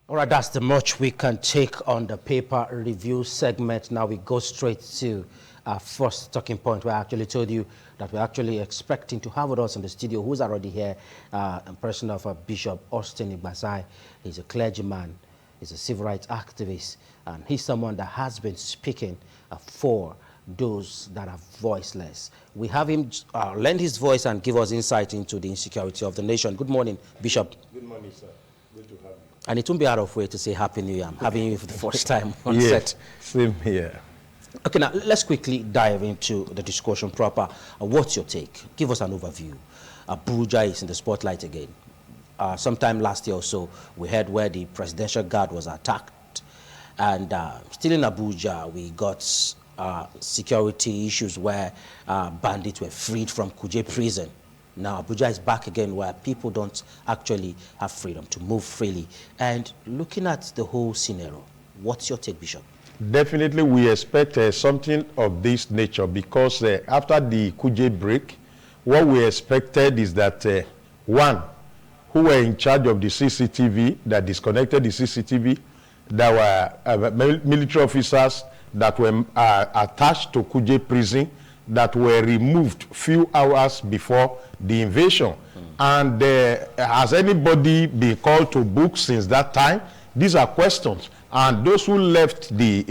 All right, that's the much we can take on the paper review segment. Now we go straight to our first talking point, where I actually told you that we're actually expecting to have with us in the studio, who's already here, in person of Bishop Austin Igbasai. He's a clergyman, he's a civil rights activist, and he's someone that has been speaking for those that are voiceless. We have him lend his voice and give us insight into the insecurity of the nation. Good morning, Bishop. Good morning, sir. Good to have you. And it won't be out of way to say Happy New Year. I'm having you for the first time on yes, set. Same here. Okay, now let's quickly dive into the discussion proper. What's your take? Give us an overview. Abuja is in the spotlight again. Sometime last year or so, we heard where the presidential guard was attacked. And still in Abuja, we got security issues where bandits were freed from Kuje prison. Now Abuja is back again, where people don't actually have freedom to move freely. And looking at the whole scenario, what's your take, Bishop? Definitely we expect something of this nature, because after the Kuje break, what we expected is that one, who were in charge of the CCTV, that disconnected the CCTV, there were military officers that were attached to Kuje prison, that were removed few hours before the invasion. And has anybody been called to book since that time? These are questions. And those who left, the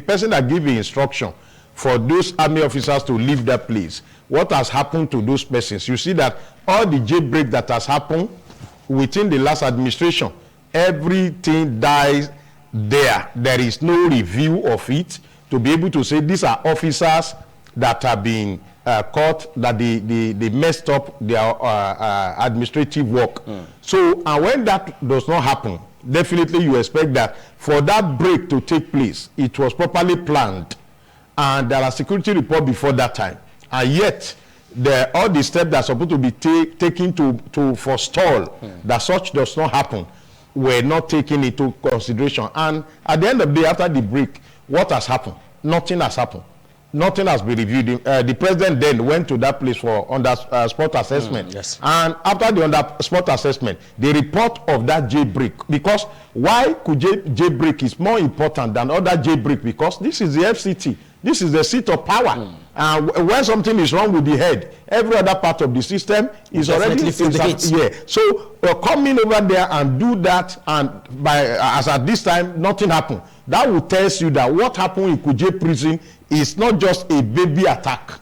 person that gave the instruction for those army officers to leave that place, what has happened to those persons? You see that all the jailbreak that has happened within the last administration, everything dies there. There is no review of it to be able to say these are officers that have been caught, that they messed up their administrative work. So, and when that does not happen, definitely you expect that for that break to take place, it was properly planned, and there are security reports before that time, and yet all the steps that are supposed to be taken to forestall that such does not happen were not taken into consideration. And at the end of the day, after the break, what has happened? Nothing has happened. Nothing has been reviewed. The president then went to that place for spot assessment. Yes. And after the spot assessment, the report of that jailbreak, because why could jailbreak is more important than other jailbreak? Because this is the FCT. This is the seat of power. When something is wrong with the head, every other part of the system is already yeah. So coming over there and do that, and as at this time, nothing happened. That will tell you that what happened in Kuje prison is not just a baby attack.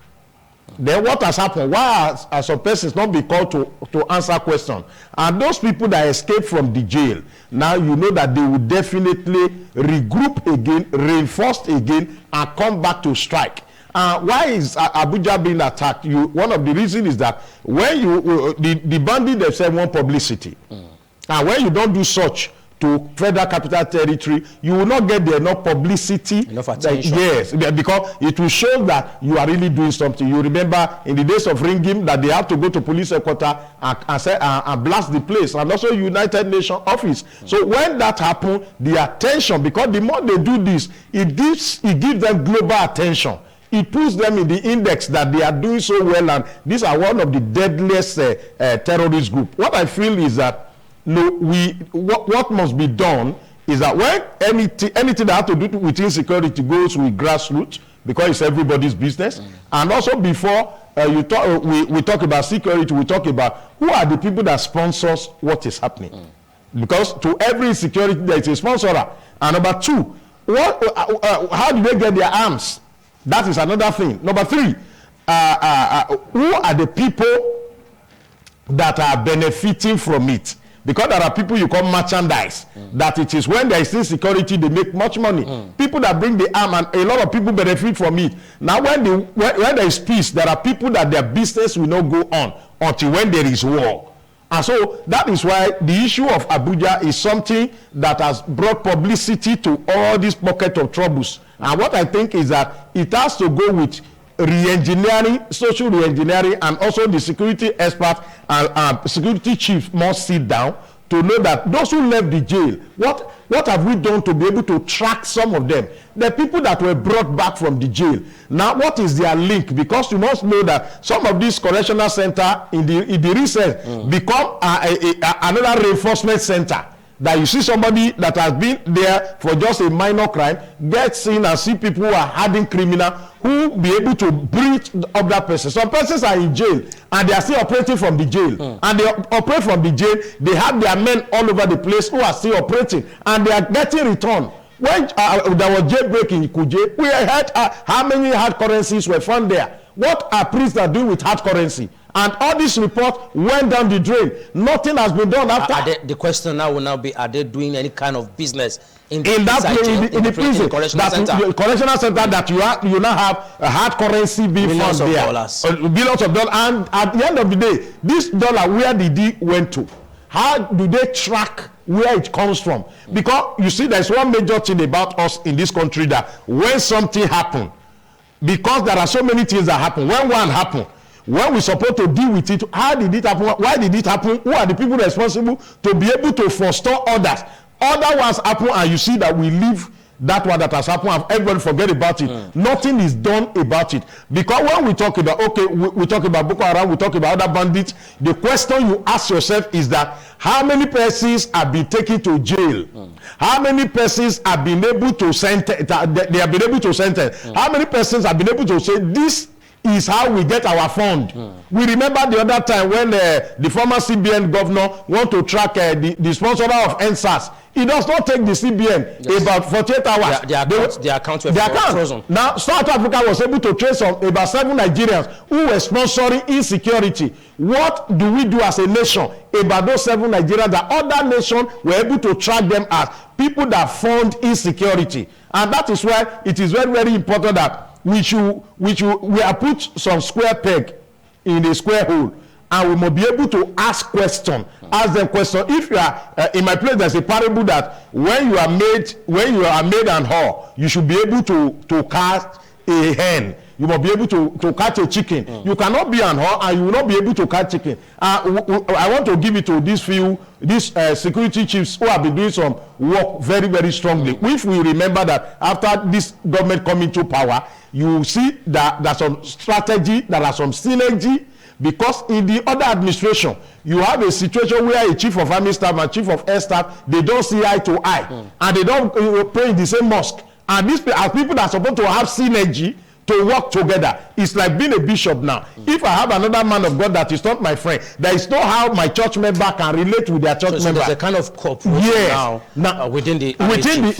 Then what has happened? Why are some persons not be called to answer questions? And those people that escaped from the jail, now you know that they will definitely regroup again, reinforced again, and come back to strike. Why is Abuja being attacked? One of the reasons is that when the bandit themselves want publicity, and when you don't do such to Federal Capital Territory, you will not get enough publicity. Enough attention. Yes, because it will show that you are really doing something. You remember in the days of Ringim that they have to go to police headquarters and blast the place, and also United Nations office. So when that happens, the attention, because the more they do this, it gives them global attention. It puts them in the index that they are doing so well, and these are one of the deadliest terrorist group. What I feel is that what must be done is that when anything that has to do with insecurity goes with grassroots, because it's everybody's business, and also before we talk about security, we talk about who are the people that sponsors what is happening, because to every security there is a sponsorer. And number two, how do they get their arms? That is another thing. Number three, who are the people that are benefiting from it? Because there are people you call merchandise, that it is when there is insecurity they make much money. People that bring the arm, and a lot of people benefit from it. Now when there is peace, there are people that their business will not go on until when there is war. And so that is why the issue of Abuja is something that has brought publicity to all these pockets of troubles. And what I think is that it has to go with re-engineering, social re-engineering, and also the security experts and security chiefs must sit down to know that those who left the jail, what have we done to be able to track some of them? The people that were brought back from the jail, now what is their link? Because you must know that some of these correctional centers in the recent become another reinforcement center. that you see somebody that has been there for just a minor crime, gets in and see people who are hardened criminal who be able to breach of that person. Some persons are in jail and they are still operating from the jail. And they operate from the jail. They have their men all over the place who are still operating and they are getting return. When there was jailbreak in Kuje, we heard how many hard currencies were found there. What are priests that do with hard currency? And all this report went down the drain. Nothing has been done after. The question now will now be: are they doing any kind of business in the prison, correctional center? Correctional center that you now have a hard currency being found there, billions of dollars. And at the end of the day, this dollar, where did it went to? How do they track where it comes from? Because you see, there's one major thing about us in this country, that when something happens, because there are so many things that happen. When one happens, when we're supposed to deal with it, how did it happen? Why did it happen? Who are the people responsible to be able to forestall others? Other ones happen and you see that we leave that one that has happened and everybody forget about it. Nothing is done about it. Because when we talk about, okay, we talk about Boko Haram, we talk about other bandits, the question you ask yourself is that how many persons have been taken to jail? How many persons have been able to sentence? They have been able to sentence. How many persons have been able to say this is how we get our fund? We remember the other time when the former CBN governor want to track the sponsor of NSAS. He does not take the CBN about 48 hours. Their accounts were frozen. Now, South Africa was able to trace about 7 Nigerians who were sponsoring insecurity. What do we do as a nation about those 7 Nigerians that other nations were able to track them as people that fund insecurity? And that is why it is very, very important that we have put some square peg in a square hole, and we must be able to ask them questions. If you are in my place, there's a parable that when you are made and whore, you should be able to catch a hen. You must be able to catch a chicken. You cannot be an whore and you will not be able to catch chicken. I want to give it to these security chiefs who have been doing some work very, very strongly. If we remember that after this government come into power, you see that there's some strategy, there are some synergy, because in the other administration, you have a situation where a chief of army staff and chief of air staff, they don't see eye to eye, and they don't pray in the same mosque. And these are people that are supposed to have synergy to work together. It's like being a bishop now. If I have another man of God that is not my friend, there is no how my church member can relate with their church member. There's a kind of cooperation now within the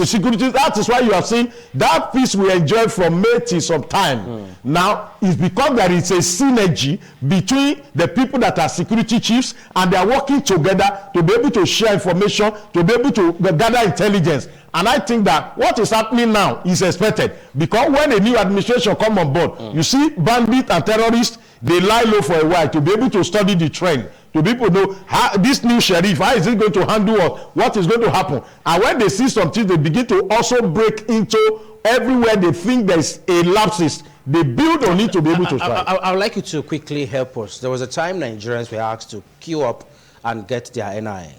security. That is why you have seen that peace we enjoy from May till some time. Now is because there is a synergy between the people that are security chiefs and they are working together to be able to share information, to be able to gather intelligence. And I think that what is happening now is expected, because when a new administration come on board, you see bandits and terrorists, they lie low for a while to be able to study the trend, to be able to know how this new sheriff, how is it going to handle us, what is going to happen. And when they see something, they begin to also break into everywhere they think there is a lapses. They build on it to be able to strike. I would like you to quickly help us. There was a time Nigerians were asked to queue up and get their NIN.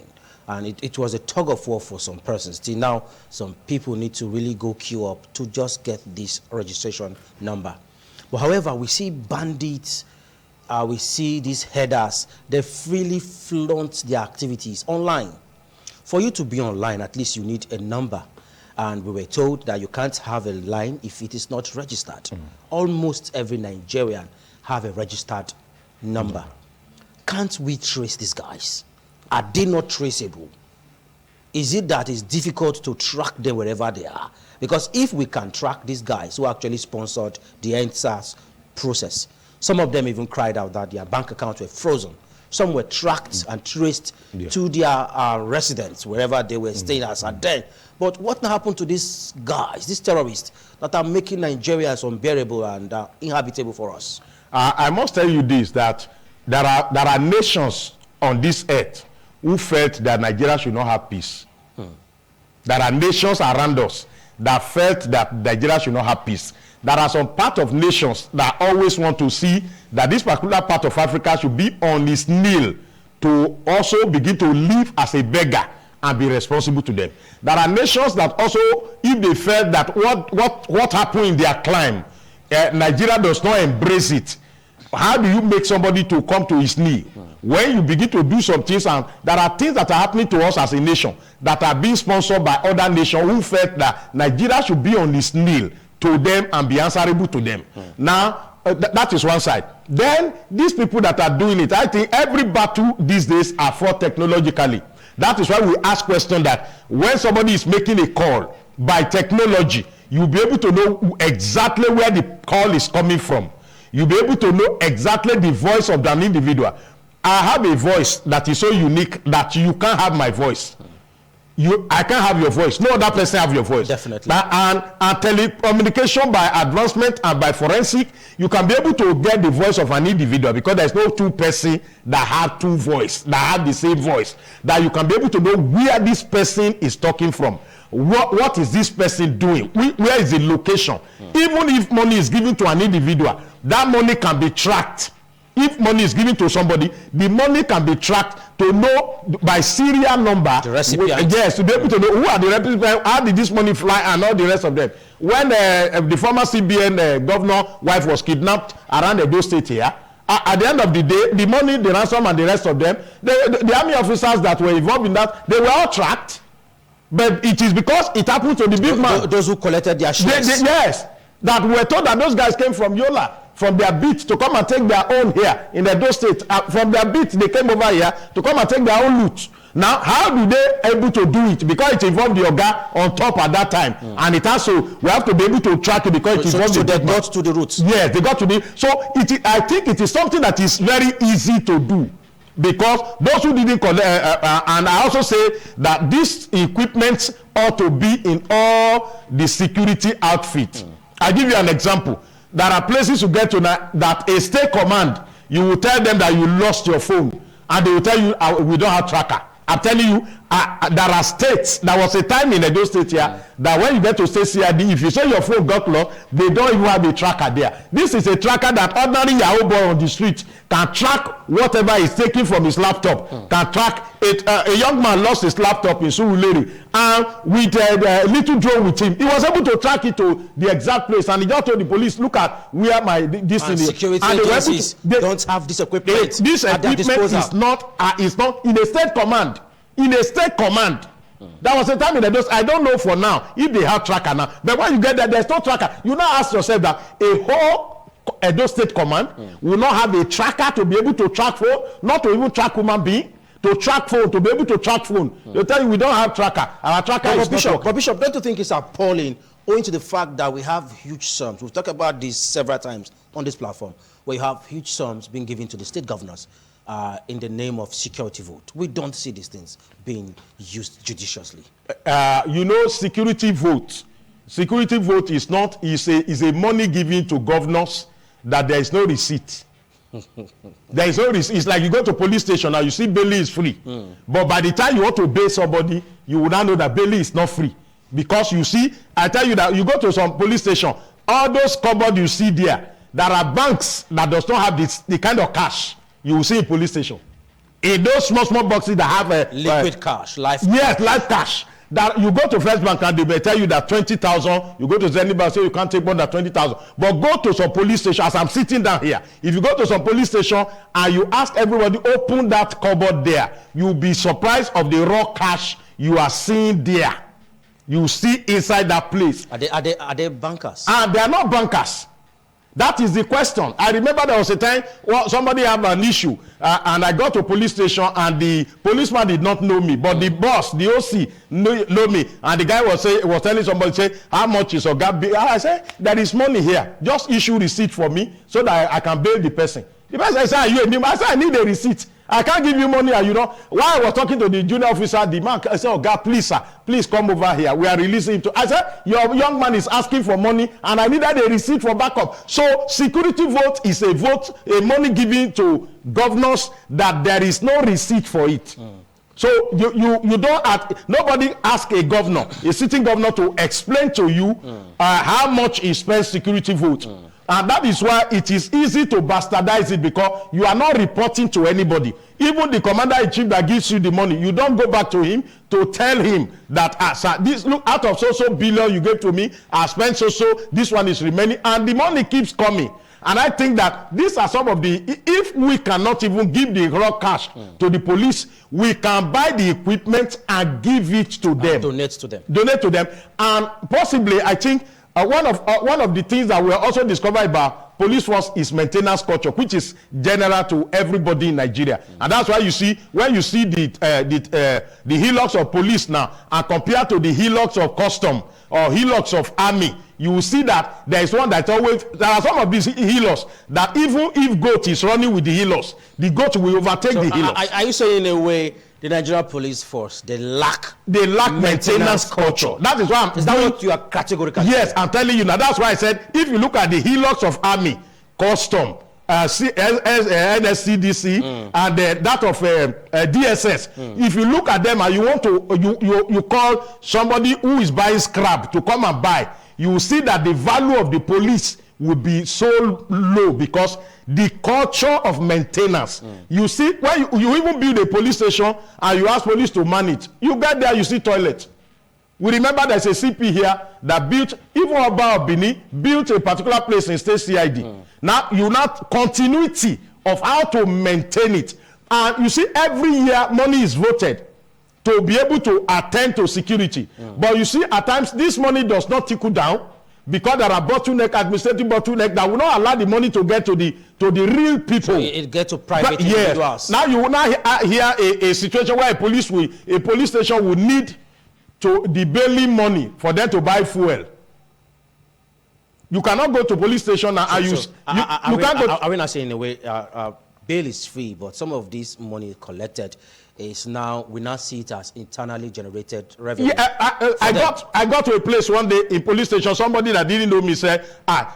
And it was a tug of war for some persons. Till now, some people need to really go queue up to just get this registration number. But however, we see bandits, we see these headers, they freely flaunt their activities online. For you to be online, at least you need a number. And we were told that you can't have a line if it is not registered. Almost every Nigerian have a registered number. Can't we trace these guys? Are they not traceable? Is it that it's difficult to track them wherever they are? Because if we can track these guys who actually sponsored the NSAS process, some of them even cried out that their bank accounts were frozen. Some were tracked and traced to their residence, wherever they were staying as at then. But what now happened to these guys, these terrorists, that are making Nigerians unbearable and inhabitable for us? I must tell you this, that there are nations on this earth who felt that Nigeria should not have peace. There are nations around us that felt that Nigeria should not have peace. There are some part of nations that always want to see that this particular part of Africa should be on its knee to also begin to live as a beggar and be responsible to them. There are nations that also, if they felt that what happened in their climb, Nigeria does not embrace it, how do you make somebody to come to his knee? When you begin to do some things, and there are things that are happening to us as a nation that are being sponsored by other nations who felt that Nigeria should be on his knee to them and be answerable to them. Now, that is one side. Then these people that are doing it, I think every battle these days are fought technologically. That is why we ask question that when somebody is making a call by technology, you'll be able to know exactly where the call is coming from. You'll be able to know exactly the voice of an individual. I have a voice that is so unique that you can't have my voice. I can't have your voice. No other person have your voice. Definitely. And telecommunication by advancement and by forensic, you can be able to get the voice of an individual because there's no two person that have two voice, that have the same voice. That you can be able to know where this person is talking from. What is this person doing? Where is the location? Even if money is given to an individual, that money can be tracked. If money is given to somebody, the money can be tracked to know by serial number. The recipient. Yes, to be able to know who are the recipients, how did this money fly, and all the rest of them. When the former CBN governor wife was kidnapped around Edo State here, at the end of the day, the money, the ransom, and the rest of them, the army officers that were involved in that, they were all tracked. But it is because it happened to the big man. Those who collected their shares. Yes, that were told that those guys came from Yola, from their beat to come and take their own here in Edo State. From their beat, they came over here to come and take their own loot. Now, how do they able to do it? Because it involved the Oga on top at that time. And it has to, we have to be able to track it because it involved so the they got to the roots. Yes, they got to the, so I think it is something that is very easy to do. Because those who didn't collect, and I also say that this equipment ought to be in all the security outfit. I give you an example. There are places you get to that a state command, you will tell them that you lost your phone, and they will tell you, we don't have tracker. I'm telling you, there are states, there was a time in Edo State here, that when you get to state CID, if you say your phone got lost, they don't even have a tracker there. This is a tracker that ordinary Yahoo boy on the street can track whatever is taken from his laptop, can track it. A young man lost his laptop in Surulere, and with a little drone with him, he was able to track it to the exact place, and he just told the police, look at where this thing is. Security agencies don't have this equipment. This equipment is not in a state command. In a state command. There was a time in the I don't know for now if they have tracker now, but when you get there, there's no tracker. You now ask yourself that a whole Edo State command will not have a tracker to be able to track phone, not to even track human being, to track phone, to be able to track phone. They'll tell you we don't have tracker. Our tracker is not. But Bishop, don't you think it's appalling owing to the fact that we have huge sums? We've talked about this several times on this platform, where you have huge sums being given to the state governors in the name of security vote. We don't see these things being used judiciously. You know, security vote is not is a money given to governors that there is no receipt. There is no receipt. It's like you go to police station now, you see bail is free. But by the time you want to bail somebody, you will now know that bail is not free. Because you see, I tell you that you go to some police station, all those cupboards you see there are banks that does not have the kind of cash you will see in police station. In those small boxes that have a liquid cash, life cash. That you go to First Bank and they may tell you that 20,000. You go to Zenith Bank, say you can't take more than 20,000. But go to some police station, as I'm sitting down here. If you go to some police station and you ask everybody open that cupboard there, you'll be surprised of the raw cash you are seeing there. You see inside that place. Are they bankers? And they are not bankers. That is the question. I remember there was a time somebody had an issue and I got to a police station and the policeman did not know me, but the boss, the OC, know me. And the guy was telling somebody, say, how much is Oga bill? I said, there is money here. Just issue receipt for me so that I can bail the person. The person said, are you a new man? I said, I need a receipt. I can't give you money. And you know, while I was talking to the junior officer, the man, I said, oh God, please, sir, please come over here. We are releasing him to. I said, your young man is asking for money and I needed a receipt for backup. So security vote is a vote, a money given to governors that there is no receipt for it. So you don't nobody ask a governor, a sitting governor, to explain to you how much he spends security vote. And that is why it is easy to bastardize it, because you are not reporting to anybody. Even the commander-in-chief that gives you the money, you don't go back to him to tell him that, sir, this, look, out of so billion you gave to me, I spent so, this one is remaining, and the money keeps coming. And I think that these are some of the, if we cannot even give the raw cash to the police, we can buy the equipment and give it to them. Donate to them. Donate to them. And possibly, I think, one of the things that we also discovered about police force is maintenance culture, which is general to everybody in Nigeria. And that's why you see, when you see the hillocks of police now and compared to the hillocks of custom or hillocks of army, you will see that there is one that's always, there are some of these hillocks that even if goat is running with the hillocks, the goat will overtake the hillocks. Are you saying in a way the Nigerian police force, they lack maintenance culture? That is why is that what you are categorically? Yes, I'm telling you now. That's why I said, if you look at the hillocks of army, custom, NSCDC, and that of DSS, if you look at them and you want to, you call somebody who is buying scrap to come and buy, you will see that the value of the police will be so low because the culture of maintenance. You see, when you even build a police station and you ask police to man it, you get there, you see toilet. We remember there's a CP here that built, even Oba Obini, built a particular place in State CID. Now, you not continuity of how to maintain it. And you see, every year, money is voted to be able to attend to security. But you see, at times, this money does not trickle down because there are administrative bottleneck that will not allow the money to get to the real people. So it gets to private individuals. Yes. Now you will now hear a situation where a police station will need to the bailing money for them to buy fuel. You cannot go to police station and use. Are we not saying in a way bail is free, but some of this money collected is now, we now see it as internally generated revenue? Yeah, I got to a place one day in police station. Somebody that didn't know me said,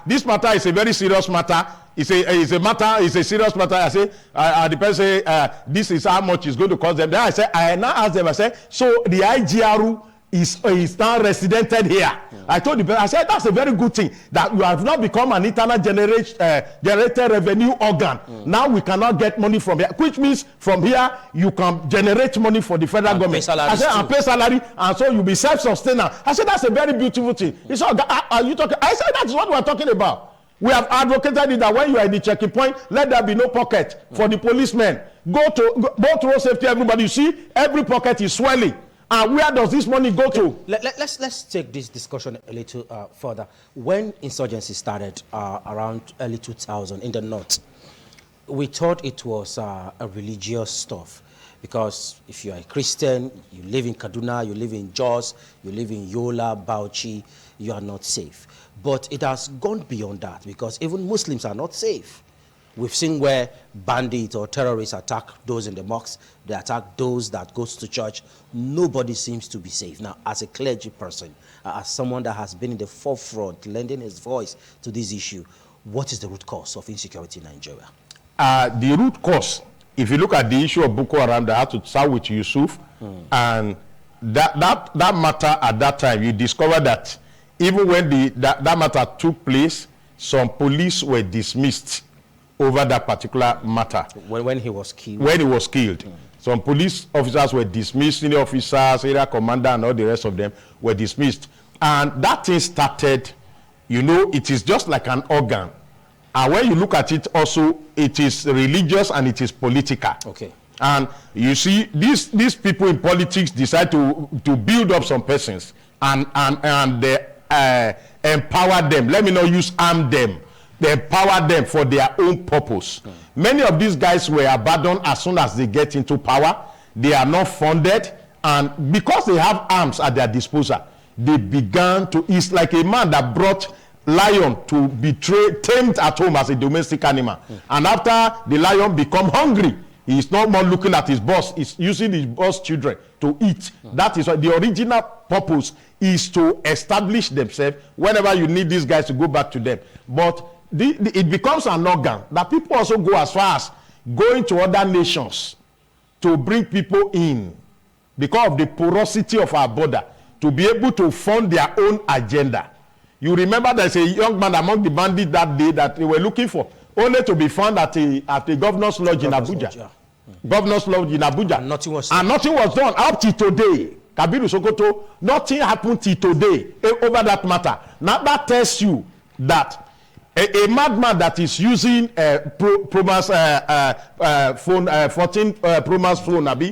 this matter is a very serious matter. It's a serious matter. I say, the person say, this is how much it's going to cost them. Then I now asked them, I said, so the IGRU is now residented here. I told the person, I said, that's a very good thing that you have now become an internal generated revenue organ. Now we cannot get money from here, which means from here you can generate money for the federal government. I said, and pay salary, and so you'll be self-sustainer. I said, that's a very beautiful thing. He said, are you talking? I said, that's what we're talking about. We have advocated it that when you are in the checking point, let there be no pocket for the policemen. Go to road safety, everybody. You see, every pocket is swelling. And where does this money go to? Let's take this discussion a little further. When insurgency started around early 2000 in the north, we thought it was a religious stuff. Because if you are a Christian, you live in Kaduna, you live in Jos, you live in Yola, Bauchi, you are not safe. But it has gone beyond that because even Muslims are not safe. We've seen where bandits or terrorists attack those in the mosques, they attack those that goes to church. Nobody seems to be safe. Now, as a clergy person, as someone that has been in the forefront, lending his voice to this issue, what is the root cause of insecurity in Nigeria? The root cause, if you look at the issue of Boko Haram, that had to start with Yusuf, and that matter at that time, you discover that even when that matter took place, some police were dismissed over that particular matter. When he was killed? When he was killed. Some police officers were dismissed, senior officers, area commander, and all the rest of them were dismissed. And that thing started, you know, it is just like an organ. And when you look at it also, it is religious and it is political. Okay. And you see, these people in politics decide to build up some persons and empower them. Let me not use arm them. They empower them for their own purpose. Many of these guys were abandoned as soon as they get into power. They are not funded. And because they have arms at their disposal, they began to, it's like a man that brought lion to be tamed at home as a domestic animal. And after the lion become hungry, he is not more looking at his boss, he's using his boss' children to eat. That is what the original purpose is, to establish themselves. Whenever you need these guys to go back to them. But it becomes an organ that people also go as far as going to other nations to bring people in because of the porosity of our border, to be able to fund their own agenda. You remember there's a young man among the bandits that day that they were looking for, only to be found at a governor's lodge in Abuja. Governor's lodge in Abuja. And nothing was done up to today. Kabiru Sokoto, nothing happened till today over that matter. Now that tells you that A madman that is using Proma's phone, 14 Proma's phone, Abi,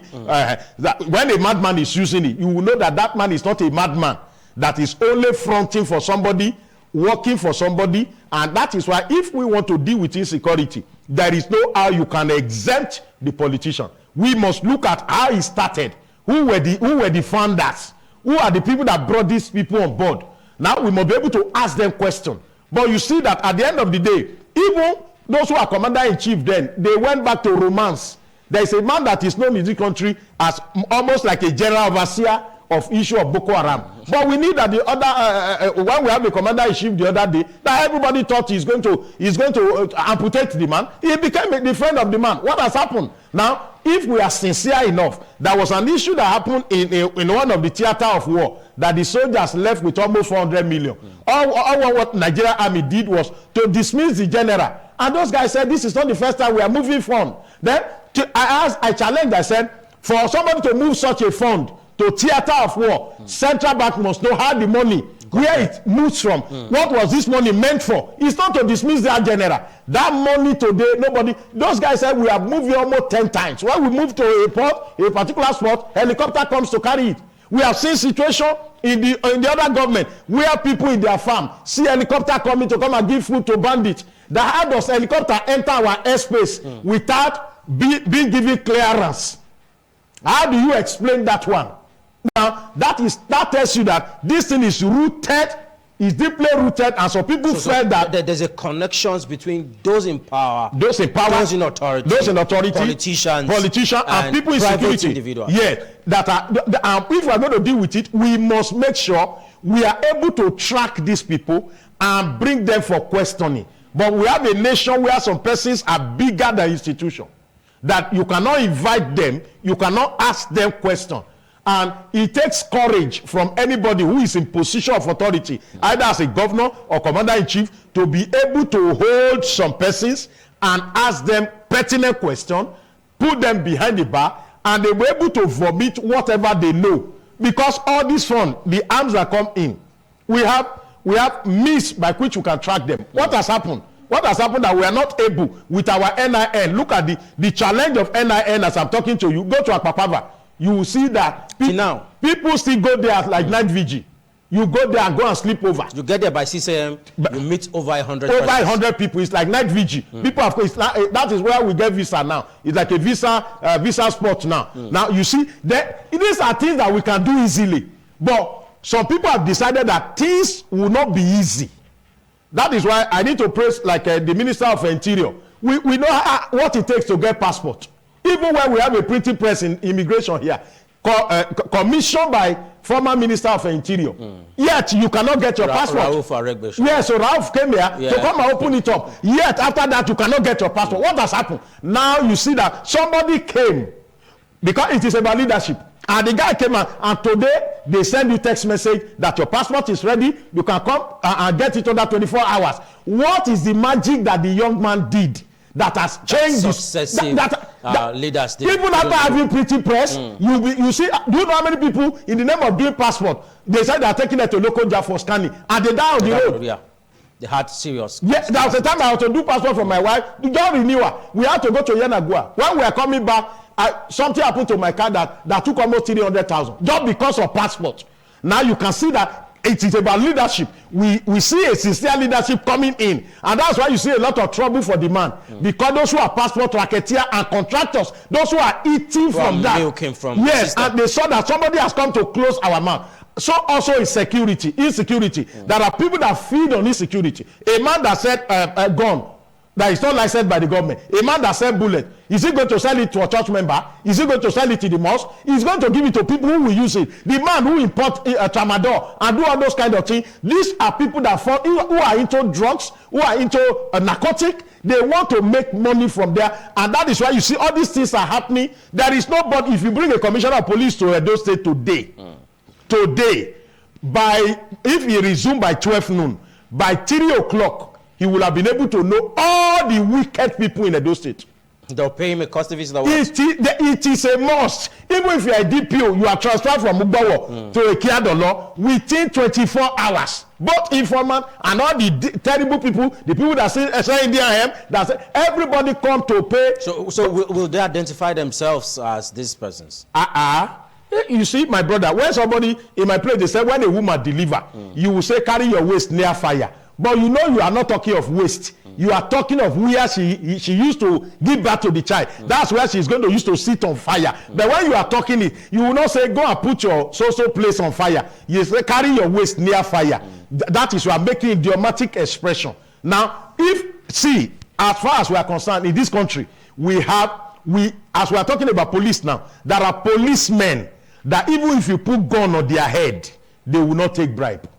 that when a madman is using it, you will know that that man is not a madman, that is only fronting for somebody, working for somebody. And that is why if we want to deal with insecurity, there is no how you can exempt the politician. We must look at how it started. Who were the founders? Who are the people that brought these people on board? Now we must be able to ask them questions. But you see that at the end of the day, even those who are commander-in-chief then, they went back to romance. There is a man that is known in this country as almost like a general overseer of issue of Boko Haram. But we need that the other, when we have a commander-in-chief the other day, that everybody thought he's going to amputate the man. He became the friend of the man. What has happened? Now, if we are sincere enough, there was an issue that happened in one of the theater of war that the soldiers left with almost 400 million. All what Nigerian army did was to dismiss the general. And those guys said, this is not the first time we are moving fund. Then I challenged, I said, for somebody to move such a fund to theater of war, central bank must know how the money, where it moves from. What was this money meant for? It's not to dismiss that general. That money today, nobody, those guys said we have moved it almost 10 times. When we move to a port, a particular spot, helicopter comes to carry it. We have seen situation in the other government where people in their farm see helicopter coming to come and give food to bandits. How does helicopter enter our airspace without being given clearance? How do you explain that one? Now, that tells you that this thing is rooted, is deeply rooted, and some people felt that there's a connections between those in power, those in authority, politicians, and people in security. Yes, that if we are going to deal with it, we must make sure we are able to track these people and bring them for questioning. But we have a nation where some persons are bigger than institution, that you cannot invite them, you cannot ask them questions. And it takes courage from anybody who is in position of authority, either as a governor or commander-in-chief, to be able to hold some persons and ask them pertinent questions, put them behind the bar, and they were able to vomit whatever they know. Because all this fun, the arms that come in, we have means by which we can track them. What has happened? What has happened that we are not able with our NIN? Look at the challenge of NIN as I'm talking to you. Go to Akpakpava. You will see that people still go there like night vigil. You go there and go and sleep over. You get there by 6 a.m. You meet over 100 persons. Over 100 people. It's like night vigil. People, of course, that is where we get visa now. It's like a visa spot now. Now, you see, these are things that we can do easily. But some people have decided that things will not be easy. That is why I need to praise like the Minister of Interior. We know what it takes to get passport. Even when we have a printing press in immigration here, commissioned by former Minister of Interior, yet you cannot get your passport. Yes, so Rauf came here to come and open it up. Yet after that, you cannot get your passport. What has happened? Now you see that somebody came, because it is about leadership. And the guy came and today they send you text message that your passport is ready. You can come and get it under 24 hours. What is the magic that the young man did that has changed this? Leaders. People after having printing press, you see, do you know how many people in the name of doing passport, they said they are taking it to local job for scanning and they die on the road. Yeah. They had serious. Yes, there was a time I had to do passport for my wife. The job renewal. We had to go to Yanagua. When we were coming back, something happened to my car that took almost 300,000 just because of passport. Now you can see that it is about leadership. We see a sincere leadership coming in, and that's why you see a lot of trouble for the man. Because those who are passport racketeers and contractors, those who are eating from that, yes, and they saw that somebody has come to close our mouth. So also is insecurity. There are people that feed on insecurity. A man that said gun that is not licensed by the government, a man that sells bullet, is he going to sell it to a church member? Is he going to sell it to the mosque? He's going to give it to people who will use it. The man who import tramadol and do all those kind of things, these are people that who are into drugs, who are into narcotic. They want to make money from there, and that is why you see all these things are happening. There is nobody. If you bring a commissioner of police to Edo State today, if he resume by 12 noon, by 3 o'clock, he will have been able to know all the wicked people in Edo State. They'll pay him a custody visa. It is a must. Even if you are a DPO, you are transferred from Ugbawo to Ekiadolo within 24 hours. Both informant and all the terrible people, the people that say Indian that say everybody come to pay. So will they identify themselves as these persons? You see, my brother, when somebody in my place, they say when a woman deliver, you will say carry your waist near fire. But you know you are not talking of waist. You are talking of where she used to give birth to the child. That's where she's going to use to sit on fire. But when you are talking it, you will not say go and put your so-so place on fire. You say carry your waist near fire. That is, you are making idiomatic expression. Now, as far as we are concerned in this country, as we are talking about police now, there are policemen that even if you put gun on their head, they will not take bribe.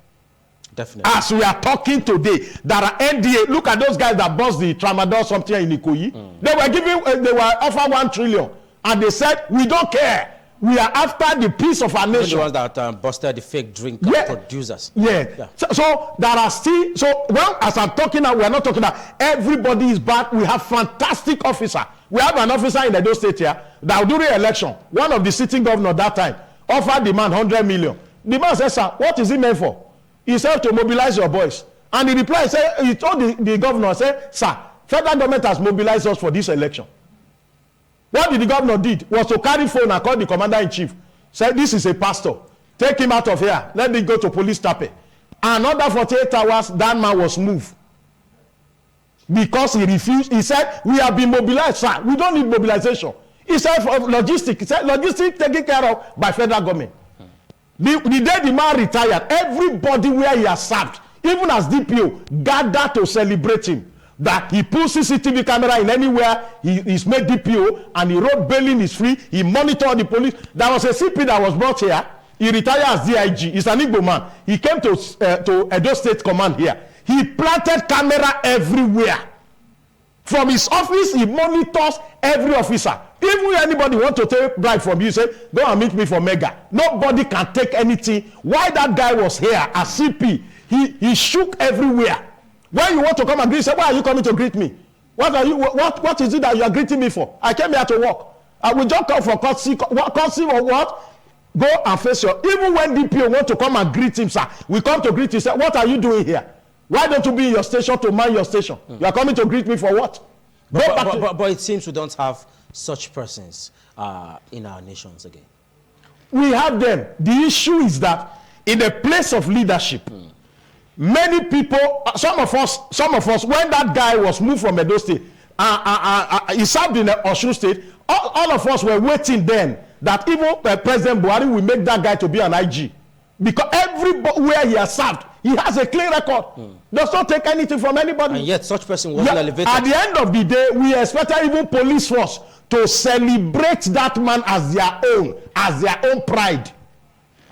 Definitely. As we are talking today, there are NDA. Look at those guys that bought the tramadol something in Ikoyi. They were offered 1 trillion, and they said we don't care. We are after the peace of our nation. The ones that busted the fake drink producers. Yeah. So there are still. So well, as I'm talking now, we are not talking about everybody is bad. We have fantastic officer. We have an officer in Edo State here that during election, one of the sitting governor that time offered the man 100 million. The man said, "Sir, what is it meant for?" He said to mobilize your boys. And he replied, he told the governor, said, "Sir, federal government has mobilized us for this election." What the governor did was to carry phone and call the commander-in-chief. Said, "This is a pastor. Take him out of here. Let me go to police tape." Another 48 hours, that man was moved. Because he refused. He said, "We have been mobilized, sir. We don't need mobilization." He said, "For logistics." He said, "Logistics taken care of by federal government." The day the man retired, everybody where he has served, even as DPO, gathered to celebrate him. That he put CCTV camera in anywhere he's made DPO, and he wrote bailing is free. He monitored the police. There was a CP that was brought here. He retired as DIG. He's an Igbo man. He came to Edo State Command here. He planted camera everywhere. From his office, he monitors every officer. Even when anybody want to take bribe from you, say, "Go and meet me for Mega." Nobody can take anything. Why that guy was here as CP, he shook everywhere. When you want to come and greet, say, "Why are you coming to greet me? What is it that you are greeting me for? I came here to work. I will just come for courtesy or what? Go and face your." Even when DPO want to come and greet him, sir, we come to greet you. Say, "What are you doing here? Why don't you be in your station to mind your station? You are coming to greet me for what?" But it seems we don't have such persons in our nations again. We have them. The issue is that in a place of leadership, many people, some of us, when that guy was moved from Edo State, he served in Osun State, all of us were waiting then that even President Buhari will make that guy to be an IG. Because everywhere he has served, he has a clean record. Does not take anything from anybody. And yet such person wasn't elevated. At the end of the day, we expected even police force to celebrate that man as their own pride.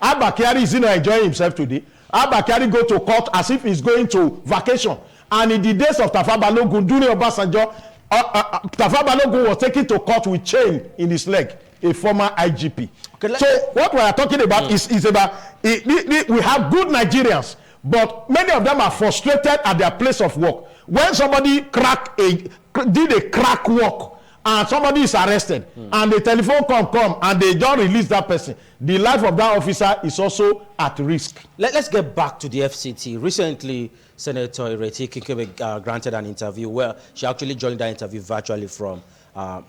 Abba Kyari is not enjoying himself today. Abba Kyari go to court as if he's going to vacation. And in the days of Tafa Balogun, during Obasanjo, Tafa Balogun was taken to court with chain in his leg, a former IGP. Okay, so what we are talking about is about, we have good Nigerians, but many of them are frustrated at their place of work. When somebody did a crack work, and somebody is arrested, and the telephone come, and they don't release that person, the life of that officer is also at risk. Let's get back to the FCT. Recently, Senator Ireti Kinkebe granted an interview where she actually joined that interview virtually from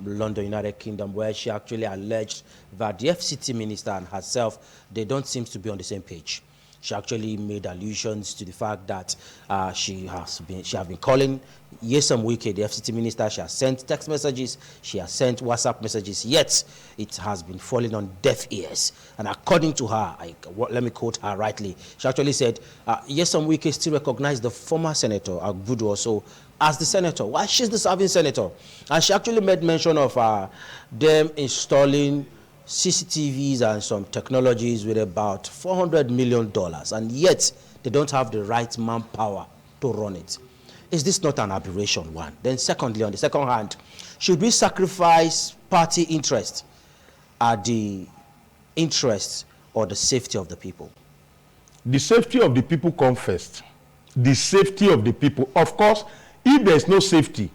London, United Kingdom, where she actually alleged that the FCT minister and herself, they don't seem to be on the same page. She actually made allusions to the fact that she has been calling Nyesom Wike, the FCT minister. She has sent text messages, she has sent WhatsApp messages, yet it has been falling on deaf ears. And according to her, let me quote her rightly, she actually said, Nyesom Wike still recognized the former senator, Agbudu also, as the senator, while she's the serving senator. And she actually made mention of them installing CCTVs and some technologies with about $400 million, and yet they don't have the right manpower to run it. Is this not an aberration, one? Then secondly, on the second hand, should we sacrifice party interest at the interests or the safety of the people? The safety of the people comes first. The safety of the people. Of course, if there's no safety,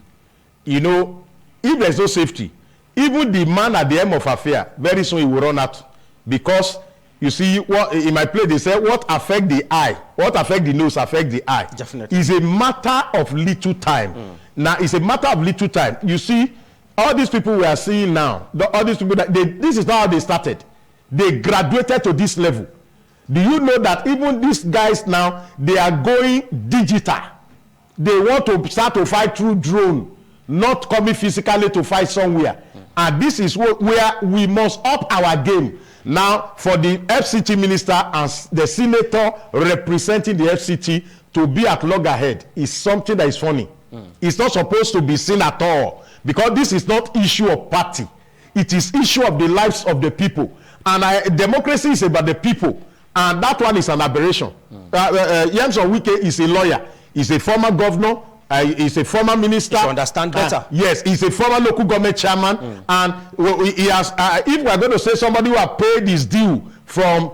you know, if there's no safety, even the man at the end of affair, very soon he will run out. Because you see, what in my play they say, what affect the eye, what affect the nose, affect the eye. Definitely. It's a matter of little time. Now it's a matter of little time. You see, all these people we are seeing now, all these people that this is not how they started. They graduated to this level. Do you know that even these guys now, they are going digital? They want to start to fight through drone, not coming physically to fight somewhere. And this is where we must up our game. Now, for the FCT minister and the senator representing the FCT to be at loggerhead is something that is funny. It's not supposed to be seen at all, because this is not issue of party. It is issue of the lives of the people. And democracy is about the people. And that one is an aberration. Yemson Wike is a lawyer. He's a former governor. He's a former minister. You understand better. Yes, he's a former local government chairman. And he has, if we're going to say somebody who has paid his due from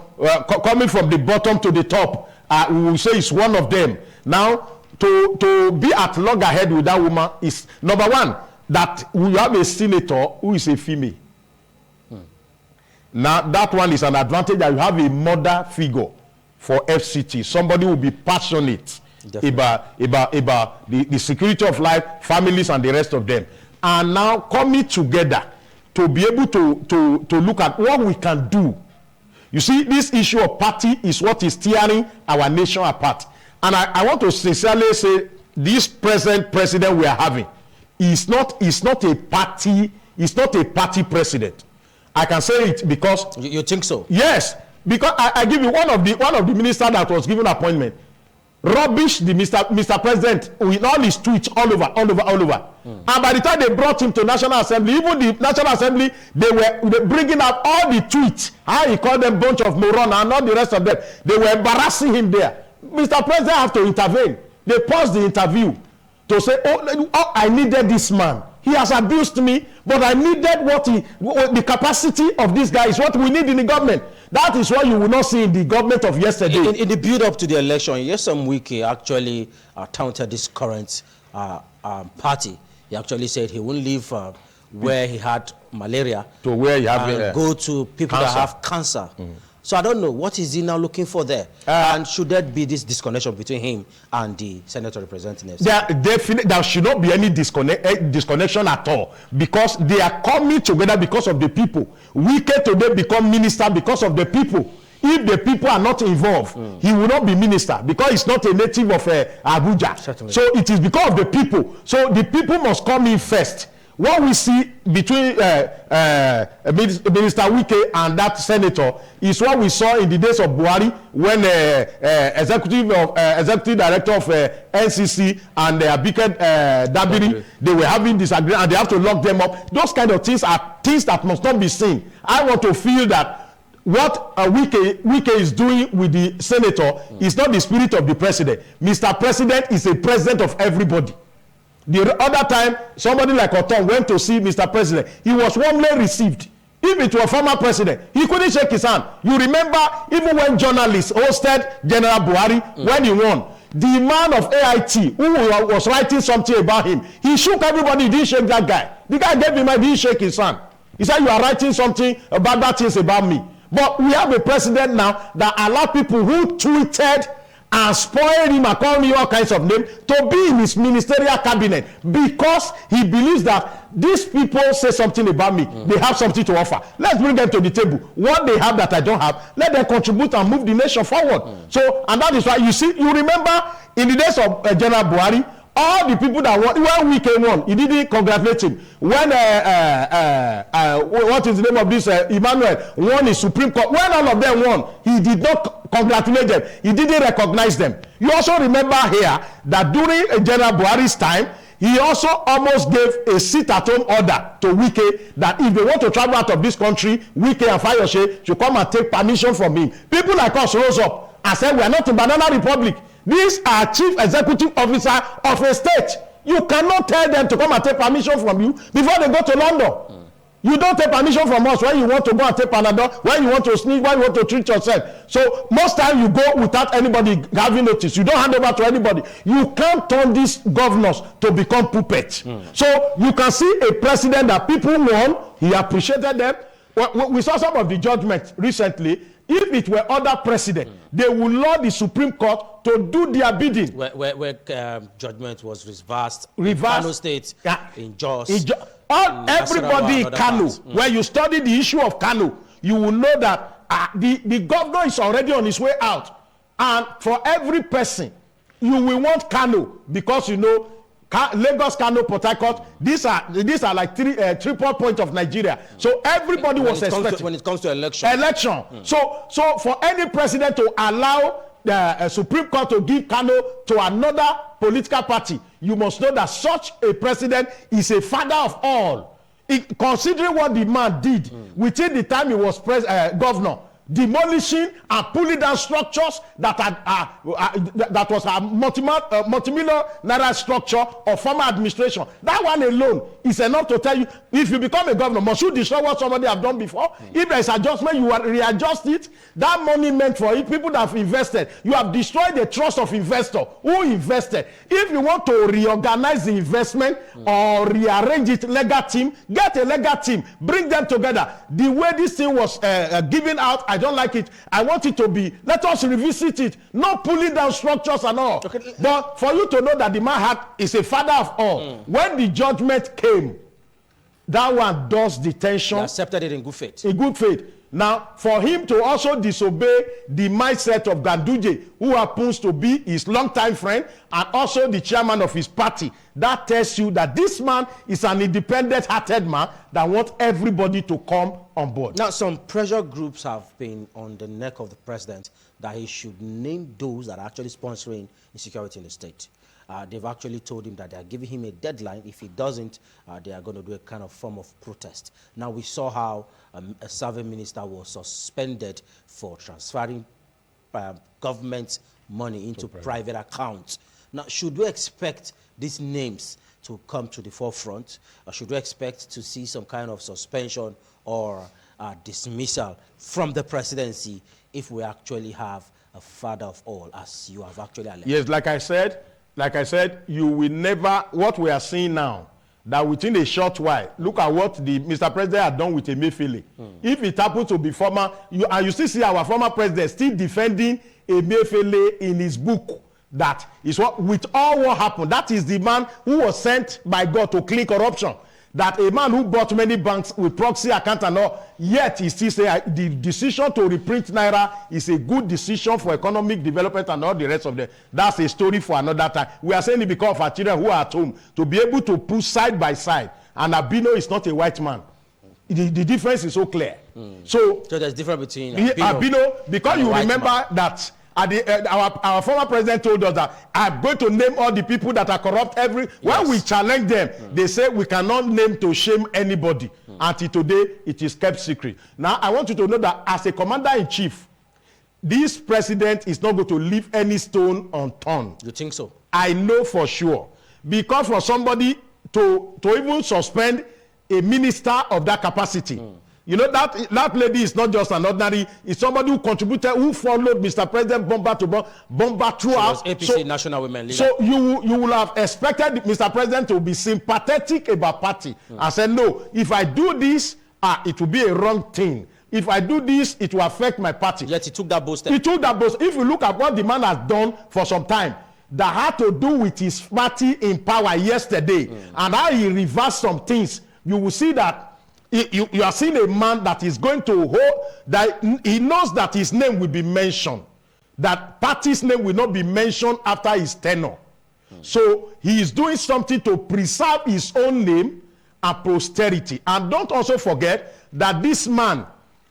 coming from the bottom to the top, we will say it's one of them. Now, to be at loggerhead with that woman is, number one, that we have a senator who is a female. Now, that one is an advantage, that you have a mother figure for FCT. Somebody will be passionate about the security of life, families, and the rest of them. And now coming together to be able to look at what we can do. You see, this issue of party is what is tearing our nation apart. And I want to sincerely say, this present president we are having is not a party president. I can say it because you think so? Yes, because I give you one of the ministers that was given appointment rubbish the Mr. President with all his tweets all over. And by the time they brought him to National Assembly, even the National Assembly, they were bringing up all the tweets, how he called them bunch of moron and all the rest of them. They were embarrassing him there. Mr. President have to intervene. They paused the interview to say, oh, I needed this man. He has abused me, but I needed the capacity of this guy is what we need in the government. That is what you will not see in the government of yesterday. In the build-up to the election, Nyesom Wike actually taunted this current party. He actually said he won't leave where he had malaria to where he have go to people cancer. That have cancer. So I don't know, what is he now looking for there? And should there be this disconnection between him and the senator representing us? There should not be any disconnection at all, because they are coming together because of the people. Wike today become minister because of the people. If the people are not involved, he will not be minister, because he's not a native of Abuja. Certainly. So it is because of the people. So the people must come in first. What we see between Minister Wike and that senator is what we saw in the days of Buhari, when executive director of NCC and Abike Dabiri, they were having disagreement and they have to lock them up. Those kind of things are things that must not be seen. I want to feel that what Wike is doing with the senator is not the spirit of the president. Mr. President is a president of everybody. The other time, somebody like Oton went to see Mr. President. He was warmly received. If it were former president, he couldn't shake his hand. You remember, even when journalists hosted General Buhari, when he won, the man of AIT, who was writing something about him, he shook everybody, he didn't shake that guy. The guy gave him, he didn't shake his hand. He said, you are writing something about bad things about me. But we have a president now that allow people who tweeted and spoiled him and called me all kinds of names to be in his ministerial cabinet, because he believes that these people say something about me. They have something to offer. Let's bring them to the table. What they have that I don't have, let them contribute and move the nation forward. So, and that is why you see, you remember in the days of General Buhari, all the people that won, when Wike won, he didn't congratulate him. When what is the name of this Emmanuel won his Supreme Court, when all of them won, he did not congratulate them. He didn't recognize them. You also remember here that during General Buhari's time, he also almost gave a sit-at-home order to Wike that if they want to travel out of this country, Wike and Fayose should come and take permission from him. People like us rose up and said, we are not in Banana Republic. These are chief executive officer of a state. You cannot tell them to come and take permission from you before they go to London. You don't take permission from us when you want to go and take Panadol, when you want to sneeze, when you want to treat yourself. So most times you go without anybody having notice. You don't hand over to anybody. You can't turn these governors to become puppets. So you can see a president that people want. He appreciated them. We saw some of the judgments recently. If it were other presidents, they would law the Supreme Court to do their bidding. Where judgment was reversed in Kano State, in Jos. Everybody in Kano, when you study the issue of Kano, you will know that the governor is already on his way out. And for every person, you will want Kano because you know Lagos, Kano, Port Harcourt, these are like triple point of Nigeria. So everybody was expecting when it comes to election. So for any president to allow the Supreme Court to give Kano to another political party, you must know that such a president is a father of all. Considering what the man did within the time he was governor, demolishing and pulling down structures that was a multi-million naira structure of former administration. That one alone is enough to tell you, if you become a governor, must you destroy what somebody have done before? If there is adjustment, you readjust it. That money meant for it, people that have invested, you have destroyed the trust of investor who invested. If you want to reorganize the investment or rearrange it, legal team, get a legal team, bring them together. The way this thing was given out, I don't like it. I want it to be, let us revisit it, not pulling down structures and all. Okay. But for you to know that the man is a father of all. When the judgment came, that one does detention. He accepted it in good faith. In good faith. Now, for him to also disobey the mindset of Ganduje, who happens to be his longtime friend and also the chairman of his party, that tells you that this man is an independent-hearted man that wants everybody to come on board. Now, some pressure groups have been on the neck of the president that he should name those that are actually sponsoring insecurity in the state. They've actually told him that they are giving him a deadline. If he doesn't, they are going to do a kind of form of protest. Now, we saw how a serving minister was suspended for transferring government money into private accounts. Now, should we expect these names to come to the forefront? Or should we expect to see some kind of suspension or dismissal from the presidency if we actually have a father of all, as you have actually alleged? Yes, like I said, you will never, what we are seeing now, that within a short while, look at what the Mr. President had done with Emefiele. If it happens to be former, you still see our former president still defending Emefiele in his book. That is what, with all what happened, that is the man who was sent by God to clean corruption. That a man who bought many banks with proxy account and all, yet he still say the decision to reprint Naira is a good decision for economic development and all the rest of them. That's a story for another time. We are saying it because of our children who are at home, to be able to put side by side. And Abino is not a white man. The difference is so clear. So there's difference between Abino, because you remember that our former president told us that I'm going to name all the people that are corrupt. When we challenge them, they say we cannot name to shame anybody. Until today, it is kept secret. Now, I want you to know that as a commander-in-chief, this president is not going to leave any stone unturned. You think so? I know for sure. Because for somebody to even suspend a minister of that capacity, you know, that lady is not just an ordinary, it's somebody who contributed, who followed Mr. President bomber to bomber throughout. She was APC National Women Leader. So you will have expected Mr. President to be sympathetic about party and say, no, if I do this, it will be a wrong thing. If I do this, it will affect my party. Yet he took that bold step. He took that bold step. If you look at what the man has done for some time, that had to do with his party in power yesterday, and how he reversed some things, you will see that you are seeing a man that is going to hold, that he knows that his name will be mentioned, that party's name will not be mentioned after his tenure. So he is doing something to preserve his own name and posterity. And don't also forget that this man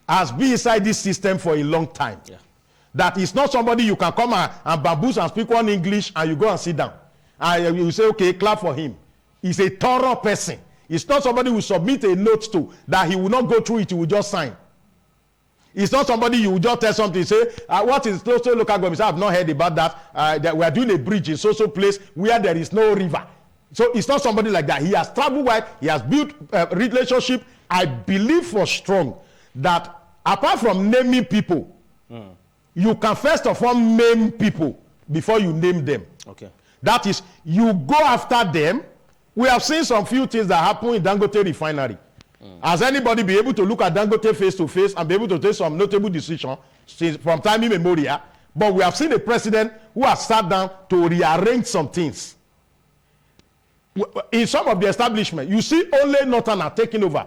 has been inside this system for a long time. That is not somebody you can come and bamboozle and speak one English and you go and sit down. And you say, okay, clap for him. He's a thorough person. It's not somebody who submit a note to that he will not go through it, he will just sign. It's not somebody you will just tell something, say, what is so local government? I have not heard about that. That we are doing a bridge in so place where there is no river. So it's not somebody like that. He has traveled wide, he has built relationship I believe for strong that apart from naming people, you can first of all name people before you name them. Okay. That is, you go after them. We have seen some few things that happen in Dangote refinery. Has anybody been able to look at Dangote face to face and be able to take some notable decisions from time immemorial? But we have seen a president who has sat down to rearrange some things. In some of the establishment, you see only Northern are taking over.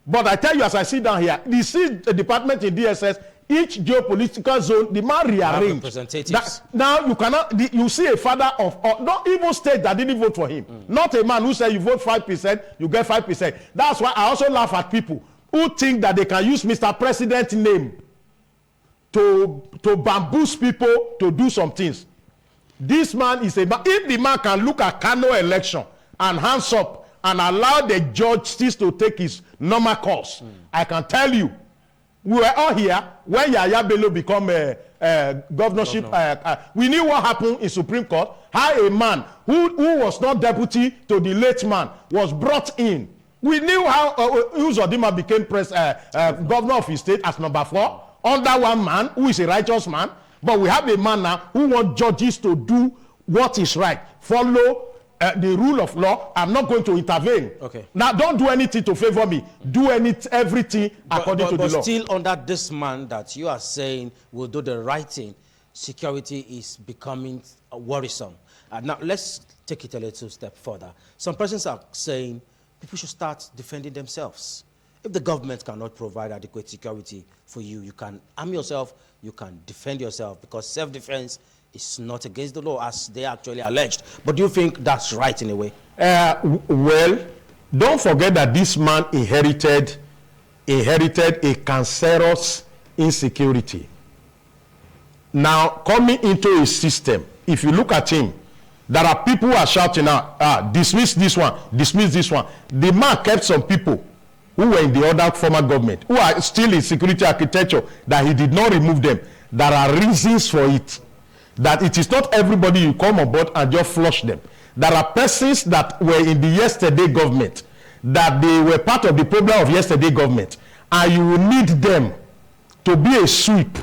But I tell you, as I sit down here, the department in DSS, each geopolitical zone, the man rearranged. Representatives. Now you cannot, you see a father of, not even state that didn't vote for him. Not a man who said you vote 5%, you get 5%. That's why I also laugh at people who think that they can use Mr. President's name to bamboozle people to do some things. This man is a man. If the man can look at Kano election and hands up and allow the judge to take his normal course, I can tell you, we were all here when Yaya Bello become governorship. We knew what happened in Supreme Court, how a man who was not deputy to the late man was brought in. We knew how Uzodinma became governor of his state as number 4 under one man who is a righteous man. But we have a man now who wants judges to do what is right, follow the rule of law. I'm not going to intervene. Okay. Now, don't do anything to favor me. Do everything according to the law. But still under this man that you are saying will do the right thing, security is becoming worrisome. Now, let's take it a little step further. Some persons are saying people should start defending themselves. If the government cannot provide adequate security for you, you can arm yourself, you can defend yourself, because self-defense is not against the law as they actually alleged. But do you think that's right in a way? Well, don't forget that this man inherited a cancerous insecurity. Now, coming into a system, if you look at him, there are people who are shouting out, dismiss this one, dismiss this one. The man kept some people who were in the other former government, who are still in security architecture, that he did not remove them. There are reasons for it. That it is not everybody you come on board and just flush them. There are persons that were in the yesterday government, that they were part of the problem of yesterday government, and you will need them to be a sweep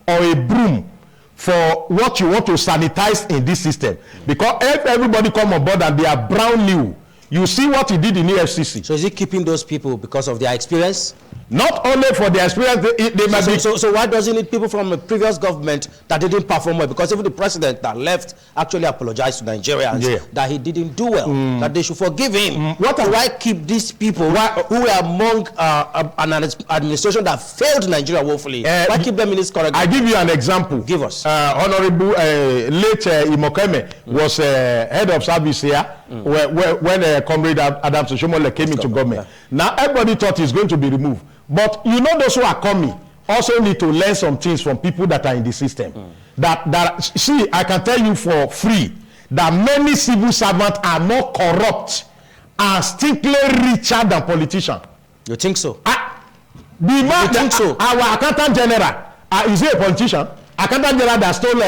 or a broom for what you want to sanitize in this system. Because if everybody come on board and they are brand new, you see what he did in the FCC. So is he keeping those people because of their experience? Not only for their experience, they might be. So why does he need people from a previous government that didn't perform well? Because even the president that left actually apologized to Nigerians that he didn't do well, that they should forgive him. Why keep these people who were among an administration that failed Nigeria woefully? Why keep them in this correct? I give you an example. Give us. Honorable late Imokeme was head of service here when Comrade Adams Oshomole came into government. Now everybody thought he's going to be removed. But you know, those who are coming also need to learn some things from people that are in the system. See, I can tell you for free that many civil servants are more corrupt and stinkly richer than politicians. You think so? You think so? Our accountant general, is he a politician? Accountant general that stole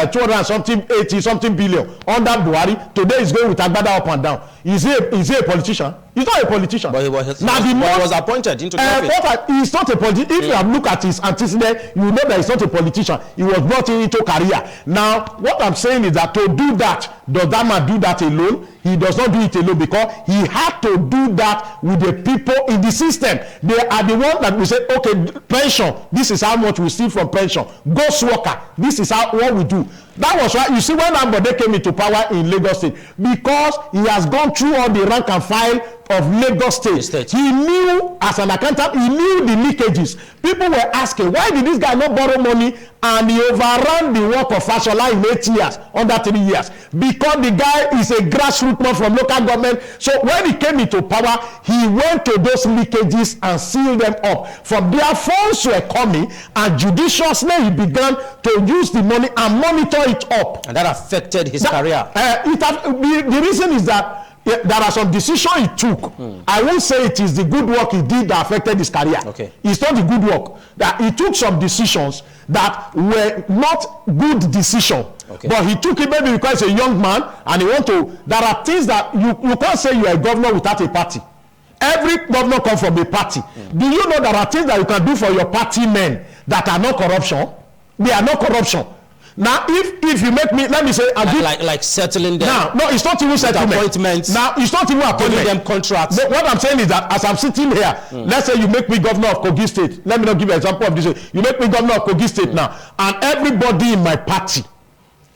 280-something billion under Buhari, today is going with Agbada up and down. Is he a politician? He's not a politician. But he was appointed into office. He's not a politician. If you have looked at his antecedent, you know that he's not a politician. He was brought into career. Now, what I'm saying is that to do that, does that man do that alone? He does not do it alone, because he had to do that with the people in the system. They are the ones that we say, okay, pension, this is how much we steal from pension. Ghost worker, this is what we do. That was why, you see, when Ambode came into power in Lagos State, because he has gone through all the rank and file of Lagos State. He knew, as an accountant, he knew the leakages. People were asking, why did this guy not borrow money and he overran the work of Fashola in 8 years, under 3 years? Because the guy is a grassroots man from local government. So when he came into power, he went to those leakages and sealed them up. From there, funds were coming, and judiciously he began to use the money and monitor it up. And that affected his career. The reason is that there are some decisions he took. I won't say it is the good work he did that affected his career. It's not the good work. That he took some decisions that were not good decisions. But he took it maybe because he's a young man and he want to. There are things that you can't say you are a governor without a party. every governor comes from a party. Do you know there are things that you can do for your party men that are not corruption? They are not corruption. Now, if you make me, let me say, like settling them. Now, no, it's not even settlement. Appointments. Now, it's not even appointment. Giving them contracts. No, what I'm saying is that as I'm sitting here, let's say you make me governor of Kogi State. Let me not give an example of this. You make me governor of Kogi State now, and everybody in my party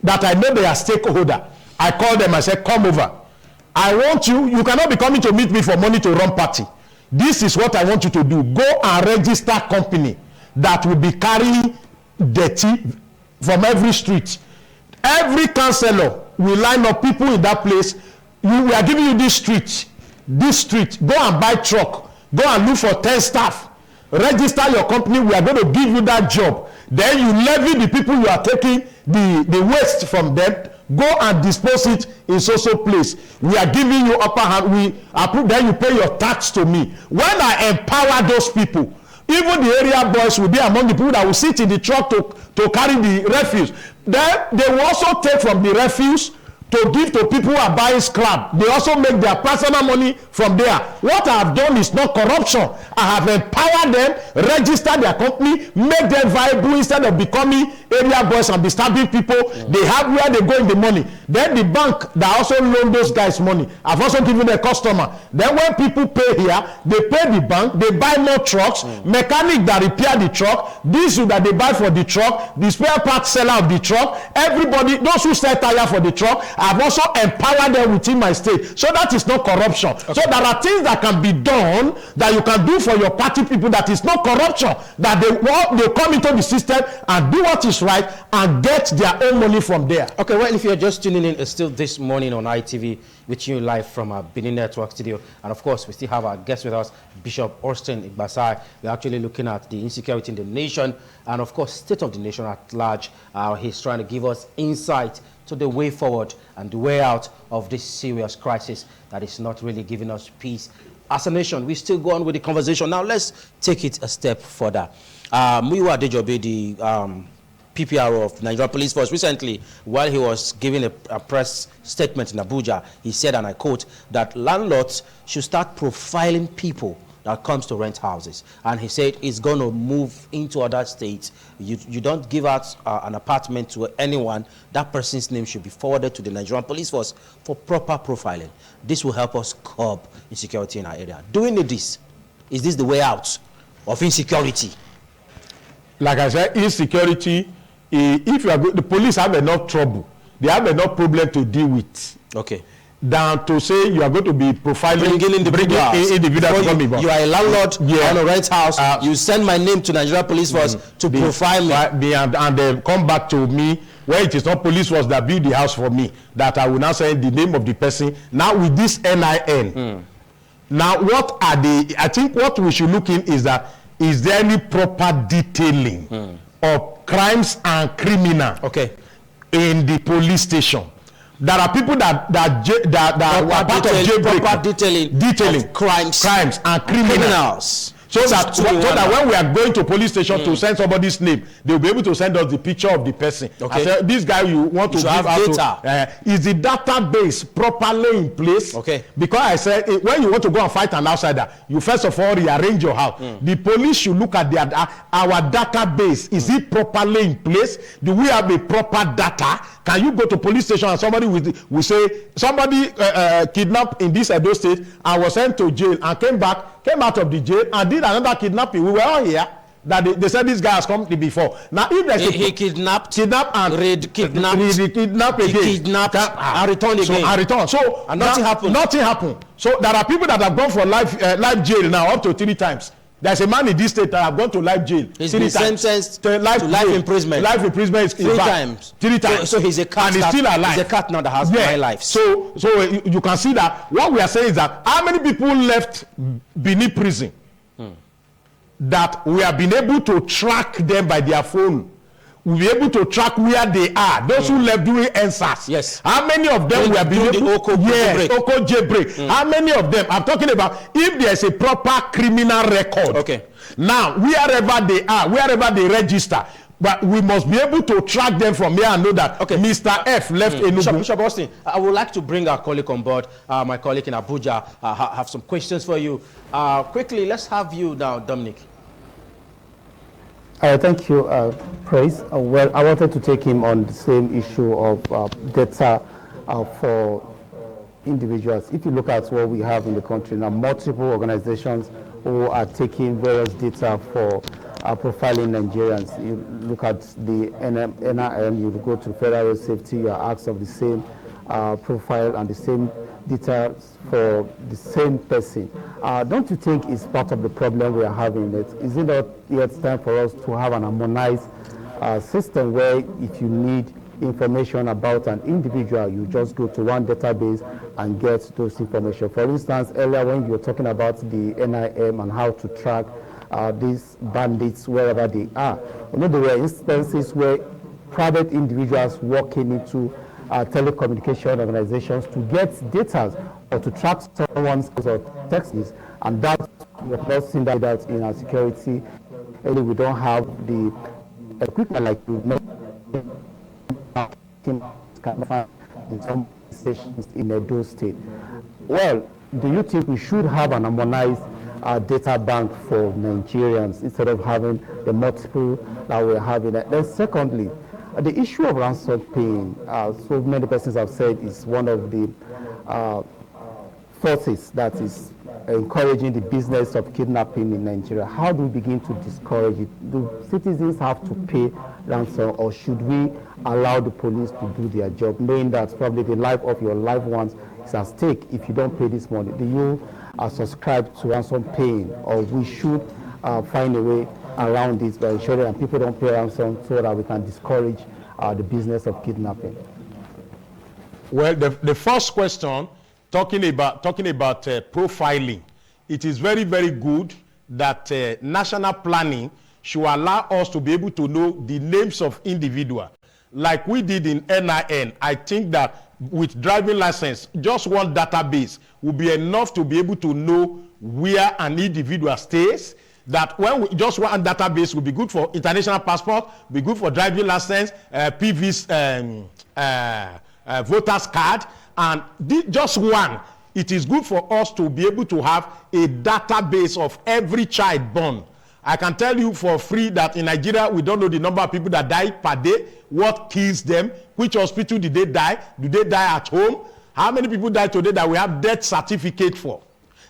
that I know they are stakeholder, I call them, I say, come over. I want you cannot be coming to meet me for money to run party. This is what I want you to do. Go and register company that will be carrying dirty from every street. Every councillor will line up people in that place. We are giving you this street. Go and buy truck. Go and look for 10 staff. Register your company. We are going to give you that job. Then you levy the people you are taking the waste from them. Go and dispose it in so place. We are giving you upper hand. We approve. Then you pay your tax to me. When I empower those people, even the area boys will be among the people that will sit in the truck to carry the refuse. Then they will also take from the refuse to give to people who are buying scrap. They also make their personal money from there. What I have done is not corruption. I have empowered them, registered their company, make them viable instead of becoming area boys and be stabbing people. They have where they go in the money. Then the bank that also loan those guys money, I've also given the customer. Then when people pay here, they pay the bank, they buy more trucks, mechanic that repair the truck, diesel that they buy for the truck, the spare parts seller of the truck, everybody, those who sell tire for the truck, I've also empowered them within my state. So that is not corruption. Okay. So there are things that can be done that you can do for your party people that is not corruption. That they come into the system and do what is right and get their own money from there. Okay, well, if you're just tuning in, it's still this morning on ITV with you live from our Benin Network studio. And of course, we still have our guest with us, Bishop Austin Igbasai. We're actually looking at the insecurity in the nation and of course, state of the nation at large. He's trying to give us insight to the way forward and the way out of this serious crisis that is not really giving us peace. As a nation, we still go on with the conversation. Now, let's take it a step further. Muyiwa Adejobi, the PPRO of the Nigerian Police Force, recently, while he was giving a press statement in Abuja, he said, and I quote, that landlords should start profiling people that comes to rent houses. And he said it's going to move into other states. You don't give out an apartment to anyone. That person's name should be forwarded to the Nigerian Police Force for proper profiling. This will help us curb insecurity in our area. Do we need this? Is this the way out of insecurity? Like I said, insecurity, if you are good, the police have enough trouble. They have enough problem to deal with. Okay. Than to say you are going to be profiling bringing individuals. You are a landlord on a rent house. You send my name to Nigeria Police Force to profile me. And they come back to me where it is not police force that build the house for me, that I will now send the name of the person. Now with this NIN. Now what are I think what we should look in is that, is there any proper detailing of crimes and criminal in the police station? There are people that are part of jailbreak. Proper detailing of crimes and criminals. So that when we are going to police station to send somebody's name, they'll be able to send us the picture of the person. Okay. I said, this guy you want to give out to, is the database properly in place? Okay. Because I said, when you want to go and fight an outsider, you first of all rearrange your house. The police should look at our database. Is it properly in place? Do we have a proper data? Can you go to police station and somebody will say, somebody kidnapped in this Edo state and was sent to jail and came out of the jail and did another kidnapping. We were all here that they said this guy has come before. Now, if there's he kidnapped and kidnapped and returned again. So and nothing happened. Nothing happened. So there are people that have gone for life jail now up to 3 times. There's a man in this state that have gone to life jail. He's been sentenced to life imprisonment. Life imprisonment is 3 times. 3 times. So he's a cat. And he's still alive. He's a cat now that has 9 lives. So you can see that what we are saying is that how many people left Benin prison that we have been able to track them by their phone. We'll be able to track where they are. Those who left during NSAS. Yes. How many of them we have been able to Oko jailbreak? How many of them? I'm talking about if there's a proper criminal record. Okay. Now, wherever they are, wherever they register, But we must be able to track them from here and know that Mr. F left Enugu. Bishop Austin, I would like to bring our colleague on board. My colleague in Abuja have some questions for you. Quickly, let's have you now, Dominic. Thank you, Praise. Well, I wanted to take him on the same issue of data for individuals. If you look at what we have in the country now, multiple organizations who are taking various data for profiling Nigerians. You look at the NIM, you go to Federal Safety, you are asked of the same profile and the same details for the same person. Don't you think it's part of the problem we are having? Is it not yet time for us to have an harmonized system where if you need information about an individual, you just go to one database and get those information? For instance, earlier when you were talking about the NIM and how to track these bandits wherever they are, you know, there were instances where private individuals walking into telecommunication organizations to get data or to track someone's texts, and that we have not seen that in our security. Really, we don't have the equipment like we can find in some stations in Edo State. Well, do you think we should have an harmonized data bank for Nigerians instead of having the multiple that we're having? Then secondly, the issue of ransom paying, so many persons have said, is one of the forces that is encouraging the business of kidnapping in Nigeria. How do we begin to discourage it? Do citizens have to pay ransom, or should we allow the police to do their job, knowing that probably the life of your loved ones is at stake if you don't pay this money? Do you subscribe to ransom paying, or we should find a way around this by ensuring that people don't pay ransom so that we can discourage the business of kidnapping? Well, the first question, talking about profiling, it is very, very good that national planning should allow us to be able to know the names of individuals. Like we did in NIN, I think that with driving license, just one database will be enough to be able to know where an individual stays. That when just one database will be good for international passport, be good for driving license, PV's voters card, and just one. It is good for us to be able to have a database of every child born. I can tell you for free that in Nigeria, we don't know the number of people that die per day, what kills them, which hospital did they die, do they die at home, how many people die today that we have death certificate for.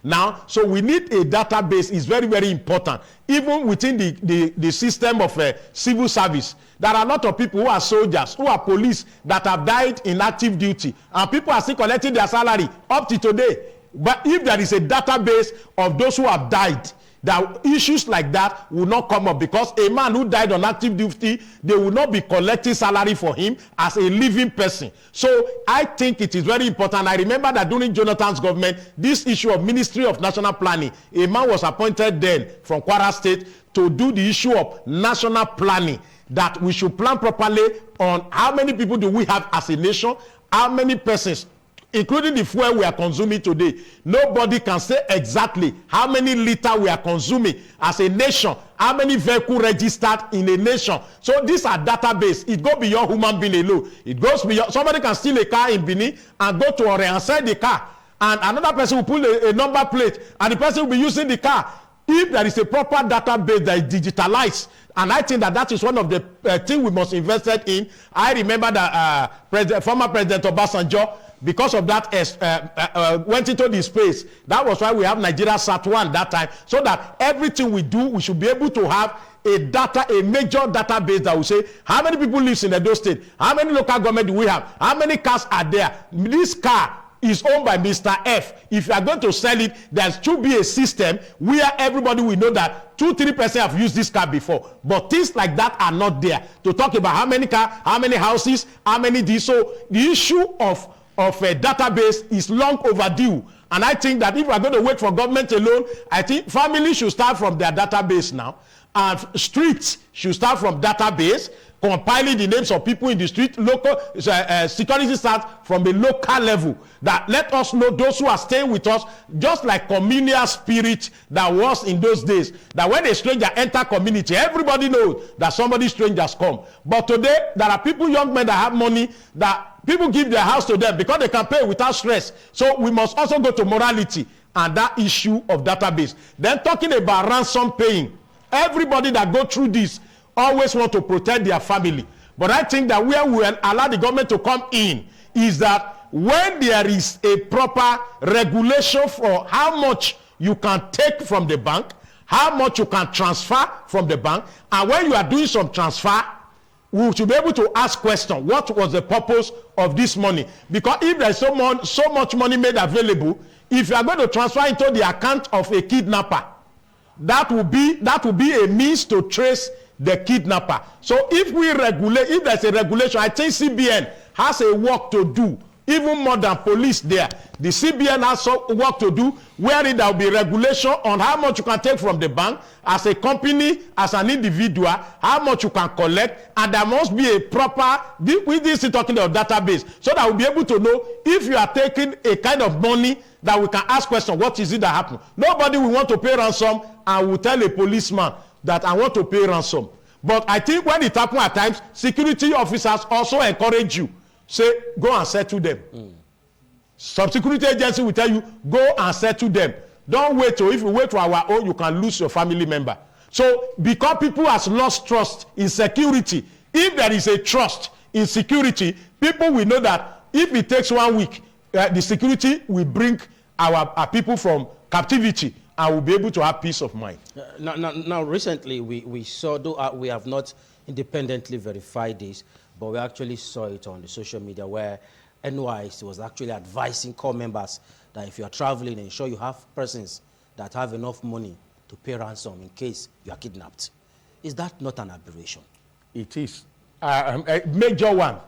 Now, so we need a database. Is very, very important. Even within the system of civil service, there are a lot of people who are soldiers, who are police, that have died in active duty, and people are still collecting their salary up to today. But if there is a database of those who have died, that issues like that will not come up, because a man who died on active duty, they will not be collecting salary for him as a living person. So I think it is very important. I remember that during Jonathan's government, this issue of Ministry of National Planning, a man was appointed then from Kwara State to do the issue of national planning, that we should plan properly on how many people do we have as a nation, how many persons, including the fuel we are consuming today. Nobody can say exactly how many liters we are consuming as a nation, how many vehicles registered in a nation. So these are database. It goes beyond human being alone. It goes beyond. Somebody can steal a car in Benin and go to Ore and sell the car, and another person will pull a number plate, and the person will be using the car. If there is a proper database that is digitalized, and I think that that is one of the things we must invest in. I remember that former President Obasanjo, because of that, went into the space. That was why we have Nigeria Sat1 that time, so that everything we do, we should be able to have a major database that will say how many people live in Edo State, how many local government do we have, how many cars are there. This car is owned by Mr. F. If you are going to sell it, there should be a system where everybody will know that 2-3% have used this car before. But things like that are not there to talk about how many cars, how many houses, how many this. So the issue of a database is long overdue. And I think that if we are going to wait for government alone, I think families should start from their database now. And streets should start from database. compiling the names of people in the street, local security staff from the local level, that let us know those who are staying with us, just like communal spirit that was in those days, that when a stranger enter community, everybody knows that somebody strange has come. But today, there are people, young men that have money, that people give their house to them because they can pay without stress. So we must also go to morality and that issue of database. Then talking about ransom paying, everybody that go through this always want to protect their family. But I think that where we will allow the government to come in is that when there is a proper regulation for how much you can take from the bank, how much you can transfer from the bank, and when you are doing some transfer, we should be able to ask questions. What was the purpose of this money? Because if there is so much money made available, if you are going to transfer into the account of a kidnapper, that will be a means to trace the kidnapper. So if we regulate, if there's a regulation, I think CBN has a work to do, even more than police there. The CBN has some work to do, wherein there will be regulation on how much you can take from the bank, as a company, as an individual, how much you can collect, and there must be a proper, with this talking of database, so that we'll be able to know if you are taking a kind of money that we can ask questions, what is it that happened? Nobody will want to pay ransom and will tell a policeman that I want to pay ransom. But I think when it happens at times, security officers also encourage you, say, go and settle them. Some security agency will tell you, go and settle them. Don't wait till, if you wait for our own, you can lose your family member. So because people has lost trust in security, if there is a trust in security, people will know that if it takes 1 week, the security will bring our people from captivity and will be able to have peace of mind. Now recently we saw, though we have not independently verified this, but we actually saw it on the social media where NYC was actually advising corps members that if you are traveling, ensure you have persons that have enough money to pay ransom in case you are kidnapped. Is that not an aberration? It is. A major one,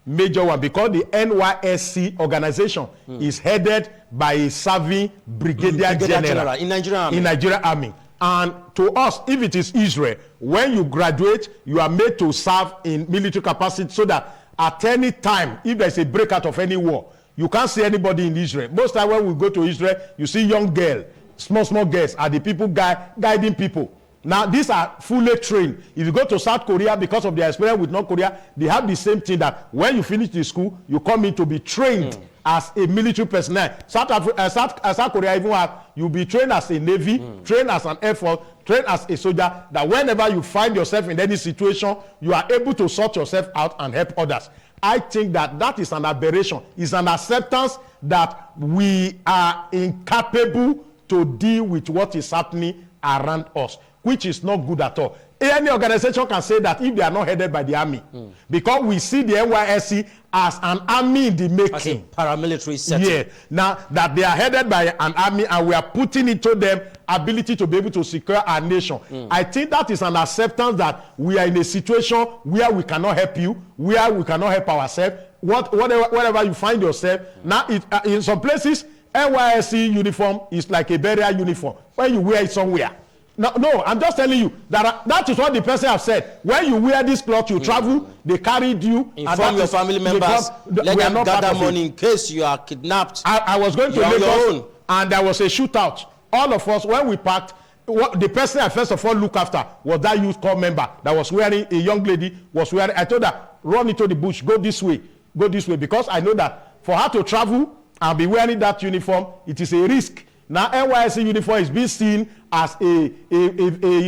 because the NYSC organization is headed by a serving brigadier general in Nigerian Army. In Nigerian Army. And to us, if it is Israel, when you graduate, you are made to serve in military capacity so that at any time, if there's a breakout of any war, you can't see anybody in Israel. Most time when we go to Israel, you see young girls, small girls are the people guiding people. Now, these are fully trained. If you go to South Korea, because of their experience with North Korea, they have the same thing that when you finish the school, you come in to be trained as a military personnel. South Korea even have, you'll be trained as a Navy, trained as an Air Force, trained as a soldier, that whenever you find yourself in any situation, you are able to sort yourself out and help others. I think that that is an aberration. It's an acceptance that we are incapable to deal with what is happening around us, which is not good at all. Any organization can say that if they are not headed by the army, because we see the NYSC as an army in the making. As a paramilitary setting. Yeah. Now that they are headed by an army and we are putting into them ability to be able to secure our nation. I think that is an acceptance that we are in a situation where we cannot help you, where we cannot help ourselves. Whatever you find yourself. Now, in some places, NYSC uniform is like a burial uniform when you wear it somewhere. No, I'm just telling you that is what the person has said. When you wear this cloth, you travel, they carried you. Inform your family members, let them gather money in case you are kidnapped. I was going to Lagos, and there was a shootout. All of us, when we packed, the person I first of all looked after was that youth corps member that was wearing, a young lady was wearing. I told her, run into the bush, go this way, because I know that for her to travel and be wearing that uniform, it is a risk. Now, NYSC uniform is being seen as a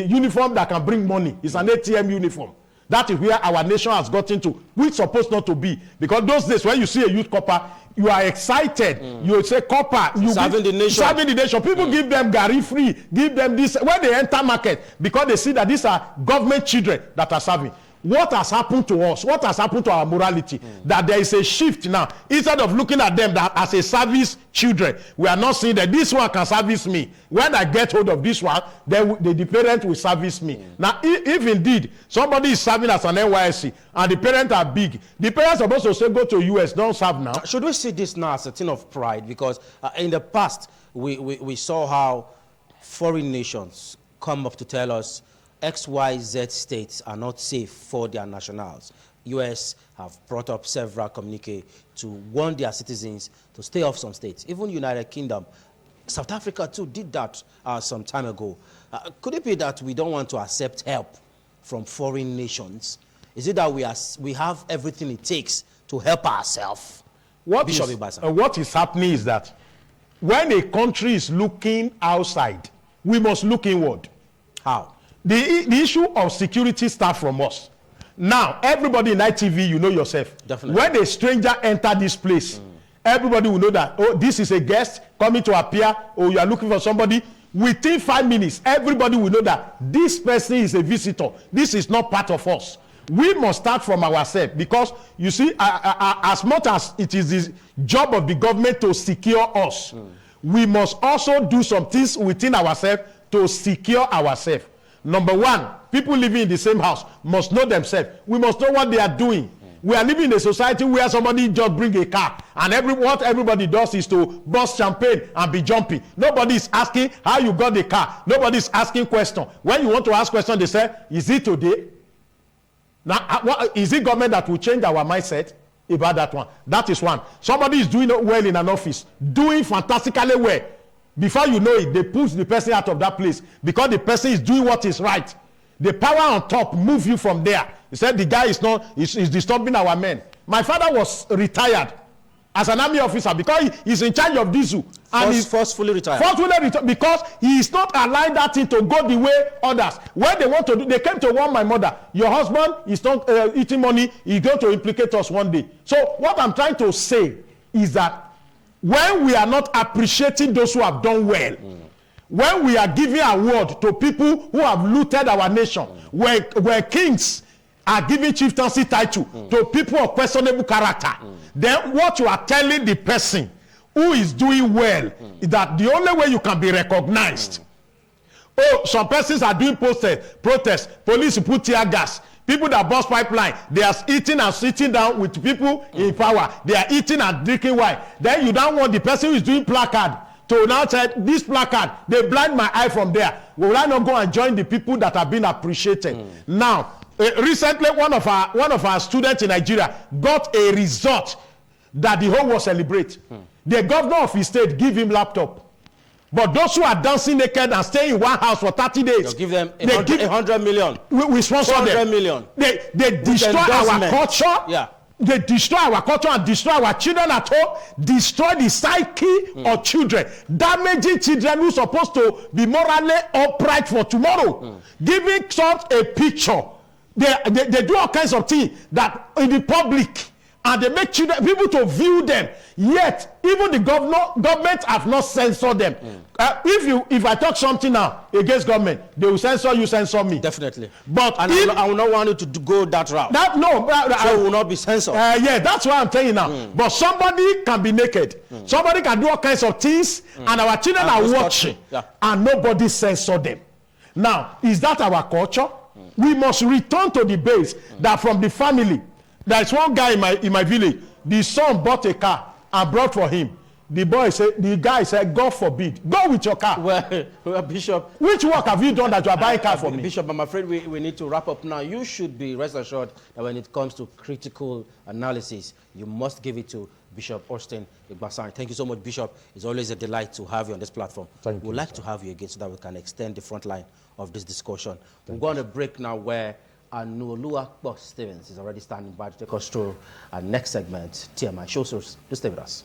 uniform that can bring money. It's an ATM uniform. That is where our nation has gotten to, which is supposed not to be. Because those days, when you see a youth corper, you are excited. You say, corper, you serving the nation. Serving the nation. People give them Gary free, give them this. When they enter market, because they see that these are government children that are serving. What has happened to us? What has happened to our morality? That there is a shift now. Instead of looking at them that as a service children, we are not seeing that this one can service me. When I get hold of this one, then the parent will service me. Now, if indeed somebody is serving as an NYSC and the parents are big, the parents are supposed to say, go to US, don't serve now. Should we see this now as a thing of pride? Because in the past, we saw how foreign nations come up to tell us, XYZ states are not safe for their nationals. US have brought up several communiques to warn their citizens to stay off some states. Even United Kingdom, South Africa too did that some time ago. Could it be that we don't want to accept help from foreign nations? Is it that we have everything it takes to help ourselves? What is happening is that when a country is looking outside, we must look inward. How? The issue of security starts from us. Now, everybody in ITV, you know yourself. Definitely. When a stranger enters this place, everybody will know that, oh, this is a guest coming to appear, or you are looking for somebody. Within 5 minutes, everybody will know that this person is a visitor. This is not part of us. We must start from ourselves, because you see, as much as it is the job of the government to secure us, we must also do some things within ourselves to secure ourselves. Number one, people living in the same house must know themselves. We must know what they are doing. We are living in a society where somebody just bring a car, and what everybody does is to bust champagne and be jumping. Nobody is asking how you got the car. Nobody is asking question. When you want to ask question, they say, is it today? Now, is it government that will change our mindset about that one? That is one. Somebody is doing well in an office, doing fantastically well. Before you know it, they push the person out of that place because the person is doing what is right. The power on top move you from there. He said the guy is disturbing our men. My father was retired as an army officer because he's in charge of diesel. And he's forcefully retired. Forcefully retired because he is not allowing that thing to go the way others. When they want to do, they came to warn my mother. Your husband is not eating money. He's going to implicate us one day. So what I'm trying to say is that when we are not appreciating those who have done well, when we are giving award to people who have looted our nation, where kings are giving chieftaincy title to people of questionable character, then what you are telling the person who is doing well is that the only way you can be recognized. Oh, some persons are doing protests, police put tear gas. People that bust pipeline, they are eating and sitting down with people in power. They are eating and drinking wine. Then you don't want the person who is doing placard to now say, this placard, they blind my eye from there. Will I not go and join the people that have been appreciated? Now, recently, one of our students in Nigeria got a result that the whole world celebrate. The governor of his state give him laptop. But those who are dancing naked and staying in one house for 30 days, they'll give them 100 million. We sponsor them. 100 million. They destroy our culture. Yeah. They destroy our culture and destroy our children at home, destroy the psyche of children, damaging children who are supposed to be morally upright for tomorrow. Giving such a picture. They do all kinds of things that in the public, and they make people to view them. Yet, even the government have not censored them. If I talk something now against government, they will censor you, censor me. Definitely. But I will not want you to go that route. I will not be censored. Yeah, that's what I'm telling you now. But somebody can be naked. Somebody can do all kinds of things, and our children are watching, and nobody censor them. Now, is that our culture? We must return to the base that from the family. There's one guy in my village. The son bought a car and brought for him. The guy said, God forbid, go with your car. Well, Bishop, which work have you done that you are buying car for me? Bishop, I'm afraid we need to wrap up now. You should be rest assured that when it comes to critical analysis, you must give it to Bishop Austin Igbasari. Thank you so much, Bishop. It's always a delight to have you on this platform. We'd like to have you again so that we can extend the front line of this discussion. We're going to break now where Anuoluwakpo Stevens is already standing by to take us through our next segment, TMI. Show source. Just stay with us.